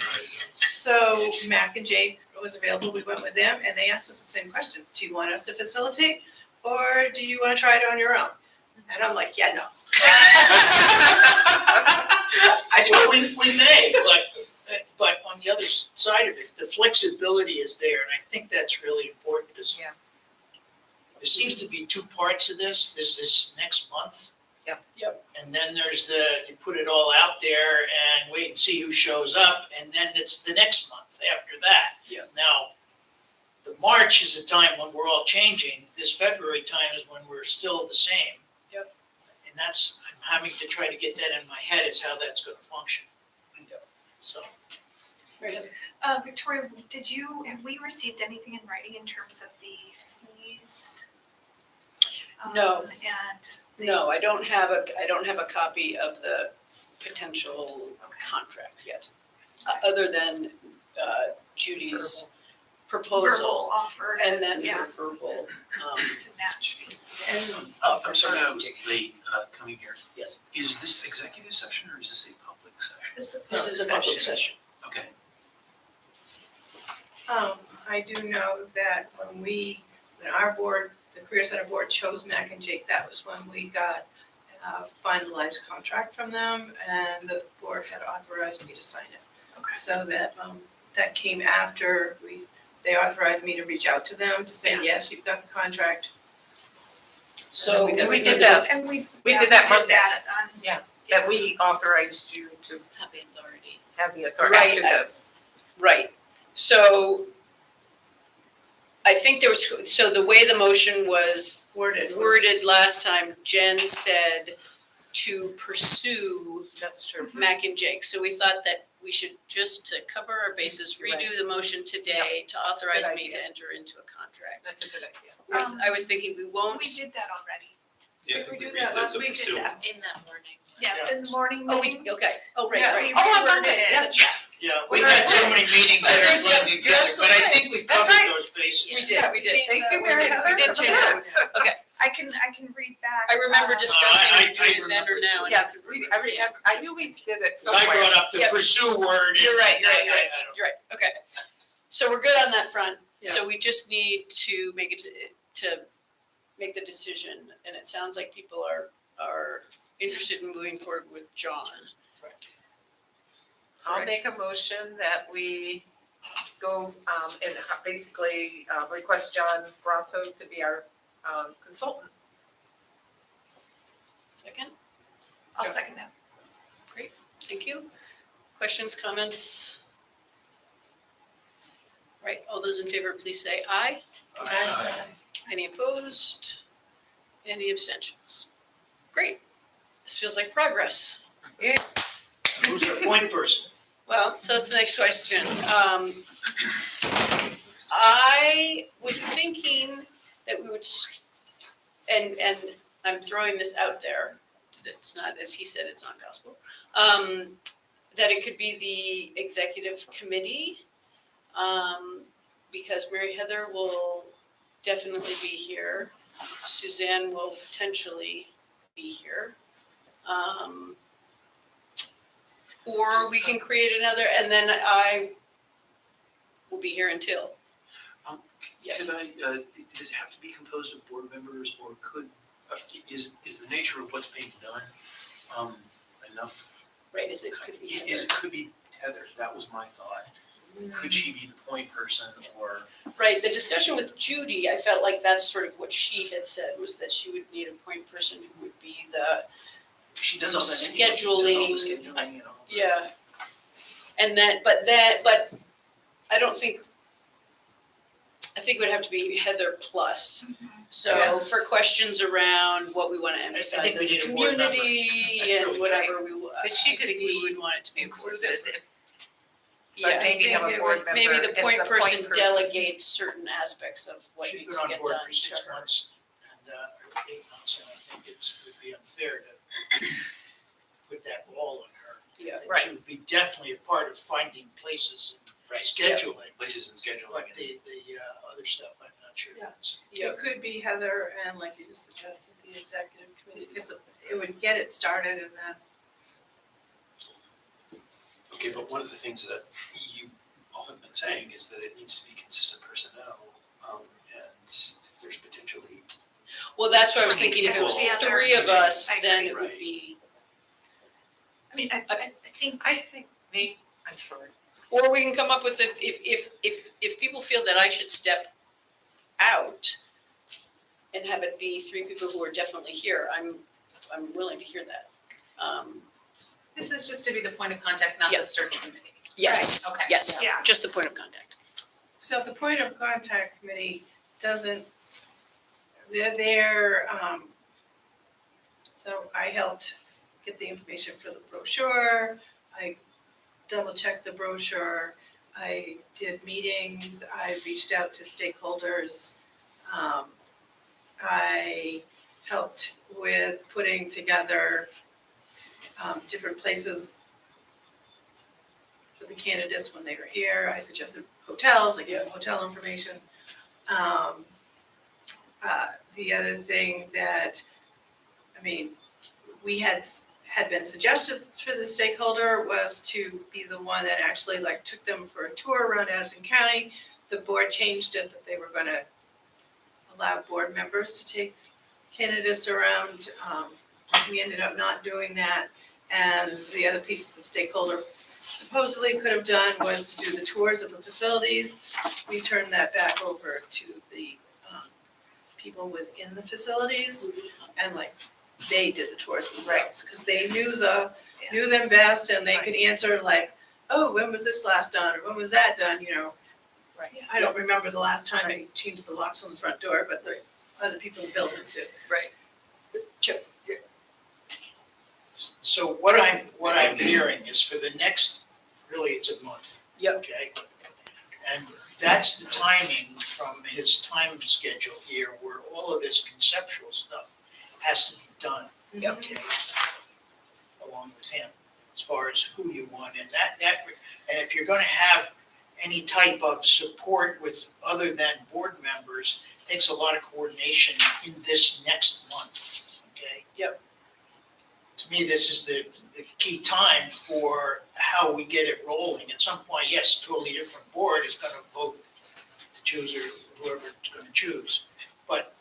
So Mac and Jake was available, we went with them, and they asked us the same question. Do you want us to facilitate, or do you want to try it on your own? And I'm like, yeah, no. Well, we may, but on the other side of it, the flexibility is there, and I think that's really important, because Yeah. there seems to be two parts of this. There's this next month. Yep. And then there's you put it all out there and wait and see who shows up, and then it's the next month after that. Yeah. Now, the March is a time when we're all changing. This February time is when we're still the same. Yep. And that's, I'm having to try to get that in my head, is how that's gonna function. Yep. So. Victoria, have we received anything in writing in terms of the fees? No. And No, I don't have a copy of the potential contract yet, other than Judy's proposal verbal offer and then yeah, her verbal, to match fees. and I'm sorry I was late coming here. Yes. Is this executive session or is this a public session? This is a public session. Okay. I do know that when our board, the Career Center board chose Mac and Jake, that was when we got a finalized contract from them, and the board had authorized me to sign it. Okay. So that came after they authorized me to reach out to them to say, Yeah. yes, you've got the contract. So And then we did that. And we did that did Monday. that on That we authorized you to Have the authority. have the authority Right, after this. right, so I think so the way the motion was Worded. worded last time, Jen said to pursue That's true. Mac and Jake. So we thought that we should, just to cover our bases, redo the motion today to authorize Good me to idea. enter into a contract. That's a good idea. I was thinking we won't. We did that already. Yeah, Did we do the that last read week? to Did that. In that morning. Yes, in the morning Oh, meeting. okay, oh, right, Yeah. right. Oh, on reworded Monday, it. yes. Yes. Yeah, we had so many meetings that There's- are blended you're together, but I absolutely think we That's covered right. those bases. We did, we did. Thank you, We Mary did- Heather. we did change Yes. I can read back. I remember discussing I doing it then or remember now. and Yes, I I remember, I knew we did it So I somewhere. brought up the Yep. pursue word. and You're right, I you're don't- You're right, okay. So we're good on that front. So we just need to make it to make the decision, and it sounds like people are interested in moving forward with John. I'll make a motion that we go, and basically, request John Bronto to be our, consultant. Second, I'll second that. thank you. Questions, comments? Right, all those in favor, please say aye. Any opposed? Any abstentions? Great, this feels like progress. Who's the point person? Well, so that's the next question. I was thinking that we would, and I'm throwing this out there, it's not, as he said, it's not gospel, that it could be the executive committee, because Mary Heather will definitely be here. Suzanne will potentially be here. Or we can create another, and then I will be here until. Yes. Can does it have to be composed of board members, or is the nature of what's being done, enough? Right, it could be It could be Heather, that was my thought. Could she be the point person, or? Right, the discussion with Judy, I felt like that's sort of what she had said, was that she would need a point person who would be the, She does all that anyway. She does all the Scheduling. scheduling and all. yeah. And but I don't think, I think it would have to be Heather plus. So Yes. for questions around what we want to emphasize we as a need a board member. community and whatever we, But she I could think we be would want it to be Included, included. but Yeah, maybe have a board member maybe the as point person delegates certain aspects of what She's needs been to on get board done for to 6 her. months and, or 8 months, and I think it would be unfair to put that all on her. Yeah. I think she would be definitely a part of finding places and scheduling, Places and scheduling. but the other stuff, I'm not sure that's. It could be Heather and like you just suggested, the executive committee, because it would get it started and then. Okay, but one of the things that you all have been saying is that it needs to be consistent personnel, and if there's potentially. Well, that's what I was thinking, if it was Yeah. three of us, I then agree. it would be, I mean, I think maybe, I'm sorry. or we can come up with if people feel that I should step out and have it be three people who are definitely here, I'm willing to hear that. This is just to be the point of contact, not the search committee. Yes, Right, okay. yes, Yeah. just the point of contact. So the point of contact committee doesn't, they're, so I helped get the information for the brochure. I double checked the brochure. I did meetings. I reached out to stakeholders. I helped with putting together different places for the candidates when they were here. I suggested hotels, I gave them hotel information. The other thing that, I mean, we had been suggested for the stakeholder was to be the one that actually like took them for a tour around Addison County. The board changed it that they were gonna allow board members to take candidates around. We ended up not doing that. And the other piece that the stakeholder supposedly could have done was to do the tours of the facilities. We turned that back over to the people within the facilities, and like, they did the tours themselves, because they knew them best, and they could answer like, oh, when was this last done, or when was that done, you know? Right. I don't remember the last time they changed the locks on the front door, but the other people in the buildings did. Right. So what I'm hearing is for the next, really it's a month. Yep. Okay? And that's the timing from his time schedule here where all of this conceptual stuff has to be done. Yep. Okay? Along with him, as far as who you want, and and if you're gonna have any type of support with other than board members, it takes a lot of coordination in this next month, okay? Yep. To me, this is the key time for how we get it rolling. At some point, yes, a totally different board is gonna vote to choose or whoever it's gonna choose. But,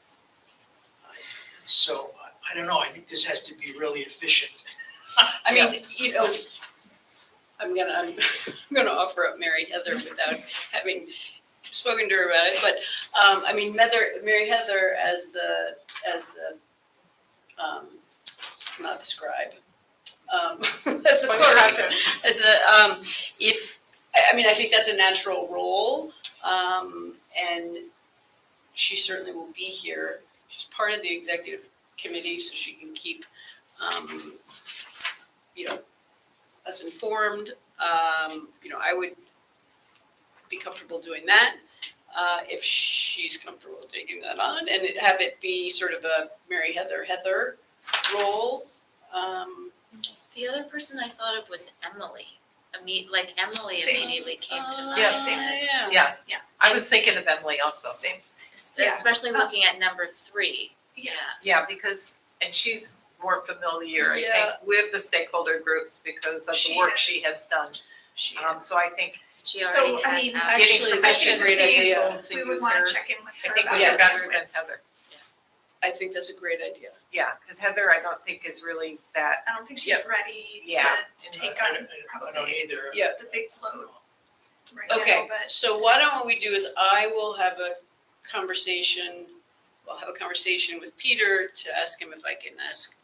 so, I don't know, I think this has to be really efficient. I mean, you know, I'm gonna offer up Mary Heather without having spoken to her about it, but, I mean, Mary Heather as the, not the scribe, as the clerk, as the, I mean, I think that's a natural role, and she certainly will be here. She's part of the executive committee, so she can keep, you know, us informed. You know, I would be comfortable doing that, if she's comfortable taking that on, and have it be sort of a Mary Heather role. The other person I thought of was Emily. Emily Same. immediately came to mind. Yeah. Yeah, I was thinking of Emily also. Same. Yeah. Especially looking at number 3. Yeah. Yeah, because, and she's more familiar, I Yeah. think, with the stakeholder groups because of the work she has done. So I think She So, already I has mean, access. Actually, getting that's a permission great to be idea. able to we would use wanna her, check in with I her think about would be Yes. better than Heather. I think that's a great idea. Yeah, because Heather, I don't think is really that, I don't think she's Yep. ready Yeah. to take I on don't probably either. Yeah. the big load right now, Okay, but so why don't what we do is I will have a conversation, with Peter to ask him if I can ask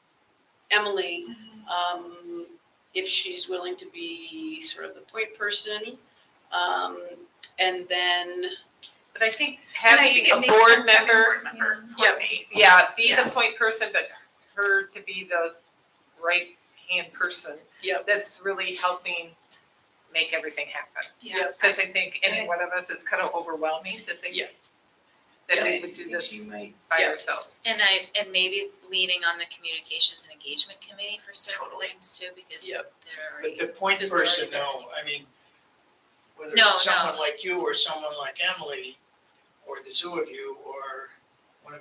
Emily, if she's willing to be sort of the point person. And then, but I think and I having think it a makes board sense having a member, board member Yep. coordinate. yeah, be the point person, but her to be the right hand person. Yep. That's really helping make everything happen. Yeah. Because I think any one of us is kind of overwhelming to think Yeah. that Yeah. we would do this by Yeah. ourselves. And maybe leaning on the communications and engagement committee for certain things too, because Yep. they're But already. the point Because they're person, already no, I mean, whether No, it's someone no. like you or someone like Emily, or the two of you, or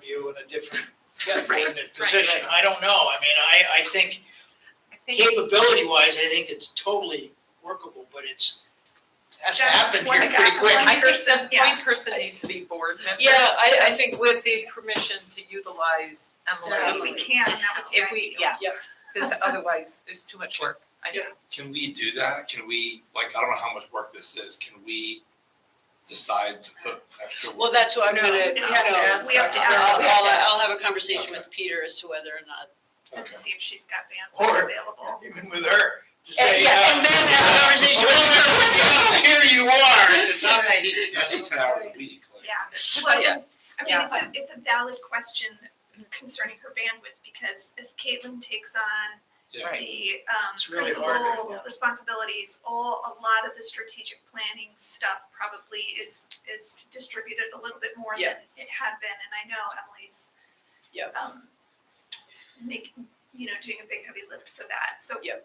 you in a different Yeah. subordinate position. I don't know. I mean, I think I think capability-wise, I think it's totally workable, but has to happen here I pretty quick. think the point person needs to be board member. Yeah, I think with the permission to utilize Emily. If we can, that would be If we, yeah. Yep. Because otherwise, there's too much work. I think. Can we do that? Can we, like, I don't know how much work this is, can we decide to put extra work? well, that's what I'm gonna, No, you we know, have to ask. I'll have a conversation with Peter as to whether or not. And see if she's got Or- bandwidth available. Even with her, to say, And then have a conversation with her. here you are at the top of the heap. That's 10 hours a week, like. Yeah, well, Yeah. I mean, it's a valid question concerning her bandwidth, because as Caitlin takes on Yeah. the It's really hard, principal yeah. responsibilities, a lot of the strategic planning stuff probably is distributed a little bit more Yeah. than it had been, and I know Emily's Yeah. making, doing a big heavy lift for that, so Yeah.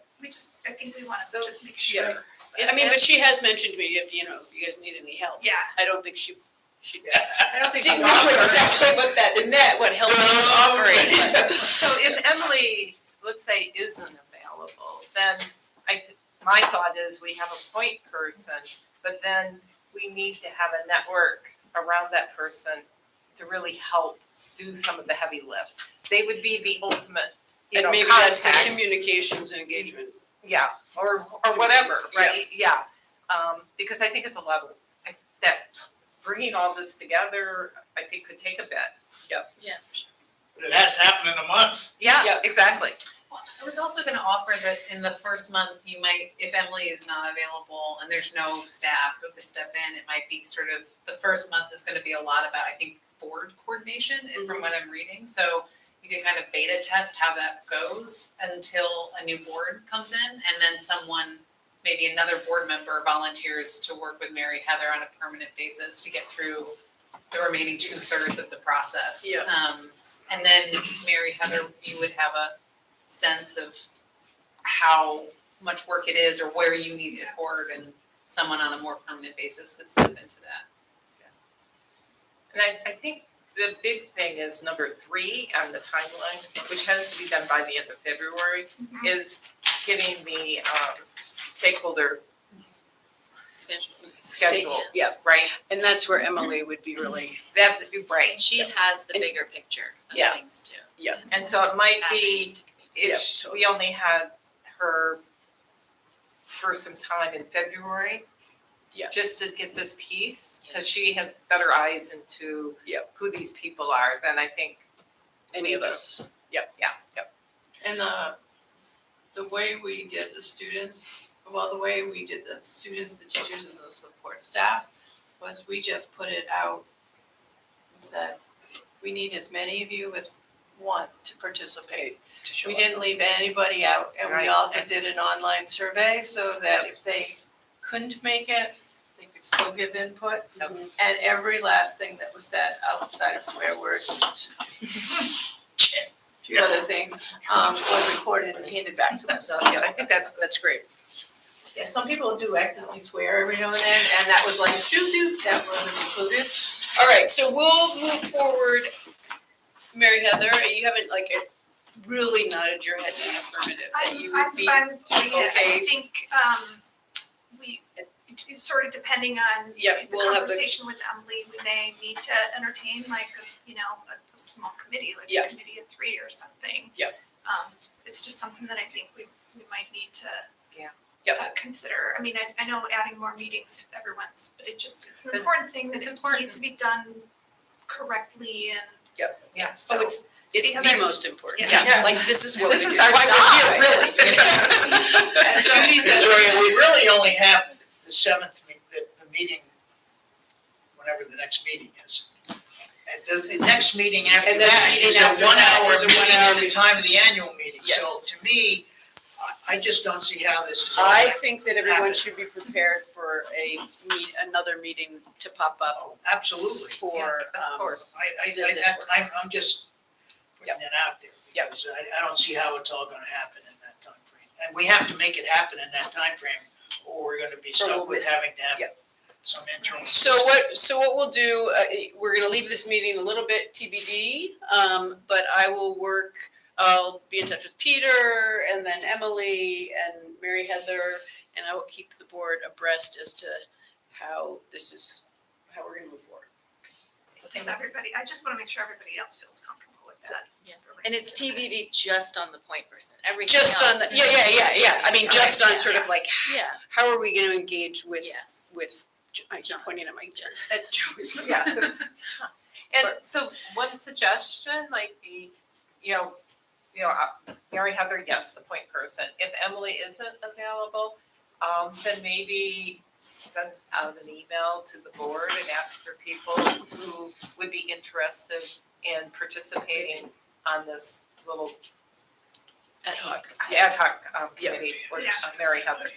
I think we wanna So- just make sure. I mean, but she has mentioned to me if you guys need any help. Yeah, I don't think she I don't think. didn't know exactly what that meant, what help she was offering, but. So if Emily, let's say, isn't available, then my thought is we have a point person, but then we need to have a network around that person to really help do some of the heavy lift. They would be the ultimate, And maybe that's the contact. communications and engagement. Yeah, or whatever, right? Yeah. Because I think it's a level, that bringing all this together, I think could take a bit. Yeah. But it has to happen in a month. Yeah, Yeah. exactly. I was also gonna offer that in the first month, you might, if Emily is not available and there's no staff who could step in, it might be sort of, the first month is gonna be a lot about, I think, board coordination, and from what I'm reading, so you can kind of beta test how that goes until a new board comes in, and then maybe another board member volunteers to work with Mary Heather on a permanent basis to get through the remaining 2/3 of the process. Yeah. And then Mary Heather, you would have a sense of how much work it is or where you need support, and someone on a more permanent basis could step into that. And I think the big thing is number 3 on the timeline, which has to be done by the end of February, is getting the stakeholder schedule, Yeah, right? and that's where Emily would be really, That's right. And she has the And- bigger picture of Yeah. things too. And so it might Avenues be, to communicate. if we only had her for some time in February. Yeah. Just to get this piece, because she has better eyes into Yep. who these people are than I think. any of us. And the way we did the students, the teachers and the support staff was we just put it out and said, we need as many of you as want to participate. To show We up. didn't leave anybody out, and we Right. also did an online survey so that if they couldn't make it, they could still give input. Yep. And every last thing that was said outside of swear words and a few other things, was recorded and handed back to us. So, yeah, I think that's great. Yeah, some people do accidentally swear every now and then, and that was like, doo-doo, that wasn't included. All right, so we'll move forward. Mary Heather, you haven't really nodded your head in affirmative that you would be. I'm fine with doing it, okay. I think, it's sort of depending on Yep, the we'll have the, conversation with Emily, we may need to entertain a small committee, like Yeah. a committee of 3 or something. Yep. It's just something that I think we might need to Yep. consider. I mean, I know adding more meetings to everyone's, but it's an But important thing that it's it important. needs to be done correctly and. Yeah. So. it's see how the that- most important. Yeah. Yes. Like, this is what we This do. is our Why job, we're here, really. As Judy said. Victoria, we really only have the 7th, the meeting, whenever the next meeting is. And the next meeting after And then the that meeting is a after 1 that hour is a meeting 1 hour at the time of the annual meeting. So Yes. to me, I just don't see how this is. I think that everyone should be prepared for another meeting to pop up Oh, absolutely. for, Of course. I'm just putting that out there. Yep. Because I don't see how it's all gonna happen in that timeframe. And we have to make it happen in that timeframe, or we're gonna be Or we'll stuck with miss it. having to have Yep. some interim. So what we'll do, we're gonna leave this meeting a little bit TBD, but I'll be in touch with Peter and then Emily and Mary Heather, and I will keep the board abreast as to how we're gonna move forward. Is everybody, I just wanna make sure everybody else feels comfortable with that. Yeah. And it's TBD just on the point person, everything Just on else the, is- yeah, I mean, just on Yeah. sort of like, Yeah, how are we gonna engage with, yes. I keep John. pointing at my, Yeah. And so one suggestion might be, Mary Heather, yes, the point person. If Emily isn't available, then maybe send out an email to the board and ask for people who would be interested in participating on this little ad hoc. committee with Yeah. Mary Heather.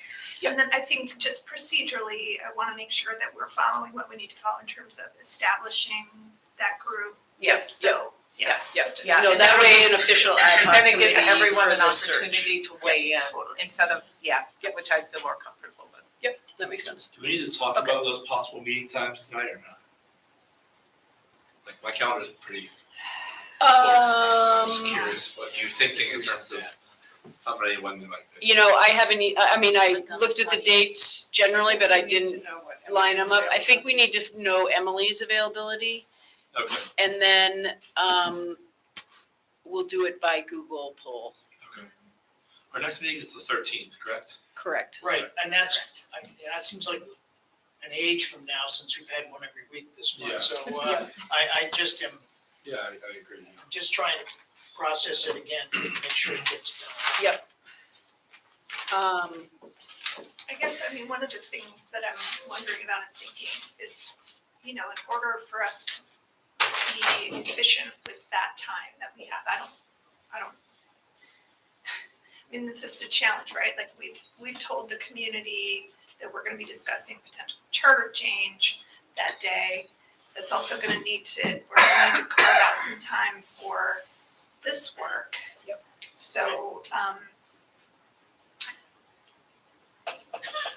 And then I think just procedurally, I wanna make sure that we're following what we need to follow in terms of establishing that group. Yes. So, Yes. so just- Yeah. No, that way an official ad And hoc then it gives committee everyone for an the search. opportunity to weigh in Totally. instead of, which I'd feel more comfortable with. Yep, that makes sense. Do we need to talk about those possible meeting times tonight or not? Like, my calendar's pretty, I'm just curious what you're thinking in terms of how many, when they might be. You know, I looked at the dates generally, but I didn't line them up. I think we need to know Emily's availability, Okay, and then, we'll do it by Google poll. okay. Our next meeting is the 13th, correct? Correct. Right, and that seems like an age from now, since we've had one every week this Yeah. month, so, I just am, Yeah, I agree. I'm just trying to process it again to make sure it gets done. I guess, I mean, one of the things that I'm wondering about and thinking is, in order for us to be efficient with that time that we have, I mean, this is a challenge, right? Like, we've told the community that we're gonna be discussing potential charter change that day. That's also we're gonna need to carve out some time for this work. Yep. So,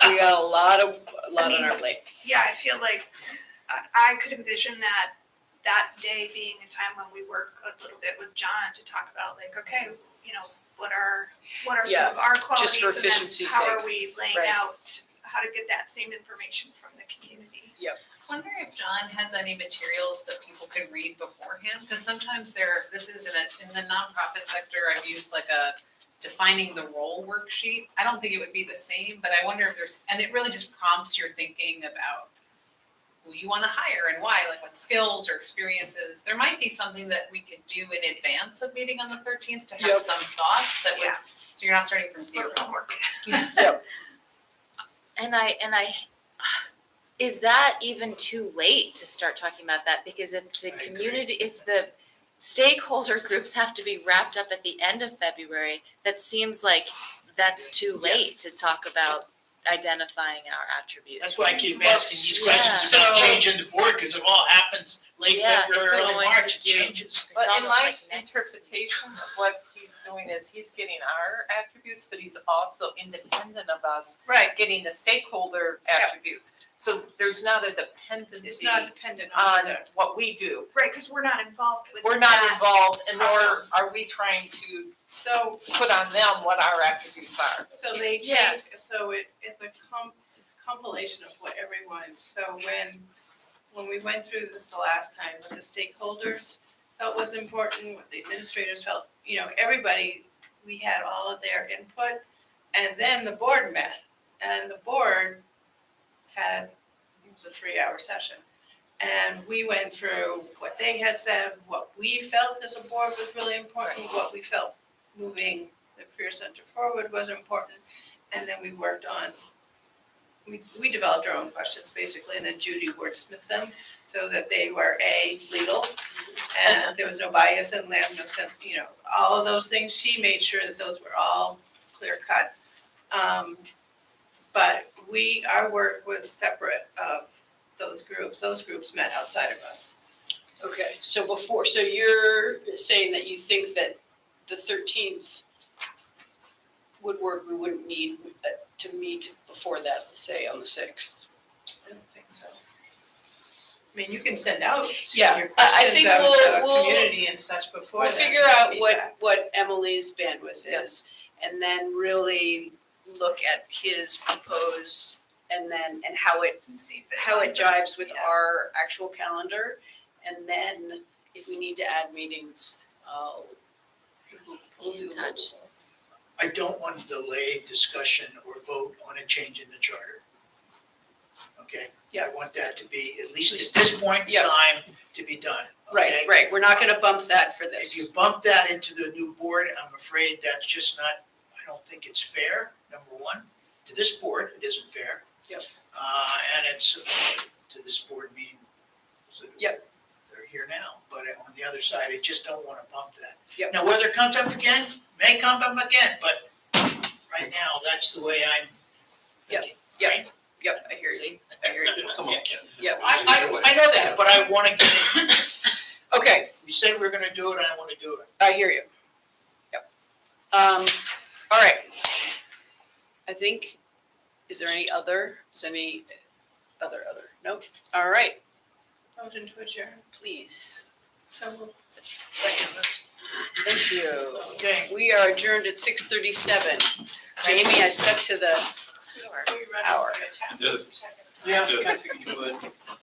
We got a lot on our plate. yeah, I feel like I could envision that day being a time when we work a little bit with John to talk about like, okay, what are some of our qualities just for efficiency's and then how sake. are we laying Right. out how to get that same information from the community. I wonder if John has any materials that people could read beforehand, because sometimes this is in the nonprofit sector, I've used like a defining the role worksheet. I don't think it would be the same, but I wonder if and it really just prompts your thinking about who you wanna hire and why, like what skills or experiences. There might be something that we could do in advance of meeting on the 13th to have Yep. some thoughts that would, Yeah. so you're not starting from zero. Homework. And I, is that even too late to start talking about that? Because if the I agree. community, if the stakeholder groups have to be wrapped up at the end of February, that seems like that's too late to talk about identifying our attributes. That's why I keep asking these Yeah. questions, instead of changing the board, because it all happens late Yeah, February, it's early going March, to it do- changes. But It's in almost my like next- interpretation of what he's doing is he's getting our attributes, but he's also independent of us, Right, getting the stakeholder attributes. So there's not a it's dependency not dependent on on what we do. right, because we're not involved with We're not that. involved, and nor process. are we trying to So, put on them what our attributes are. so they take, Yes. so it's a compilation of what everyone, so when we went through this the last time, what the stakeholders felt was important, what the administrators felt, everybody, we had all of their input. And then the board met, and the board it was a 3-hour session. And we went through what they had said, what we felt as a board was really important, what we felt moving the Career Center forward was important. And then we worked on, we developed our own questions basically, and then Judy wordsmithed them so that they were legal, and there was no bias in them, no sense, all of those things. She made sure that those were all clear cut. But our work was separate of those groups. Those groups met outside of us. Okay, so you're saying that you think that the 13th would work, we wouldn't need to meet before that, say on the 6th? I don't think so. I mean, you can send out Yeah, your I questions think out to we'll- community and such before We'll that, figure and out feedback. what Emily's bandwidth is, and then really look at his proposed, and how it jives with our actual calendar. And then if we need to add meetings, we'll do. I don't want to delay discussion or vote on a change in the charter. Okay? I want that to be, at least at this point in Yeah. time, to be done. Okay? Right, we're not gonna bump that for If this. you bump that into the new board, I'm afraid that's just not, I don't think it's fair, number one. To this board, it isn't fair. Yep. And it's, to this board being, sort of, Yep. they're here now, but on the other side, I just don't wanna bump that. Yep. Now, whether it comes up again, may come up again, but right now, that's the way I'm thinking. Yep. right? Yep, I hear you. See? I hear you. It'll come up again. Yep. I know that, but I wanna get it. Okay, We said we're gonna do it, and I wanna do it. I hear you. Yep. All right. I think, is there any other, other? Nope. All right, Motion to adjourn. please. So we'll. Thank you. Okay. We are adjourned at 6:37. Jamie, I stuck to the hour. Yeah, I figured you would.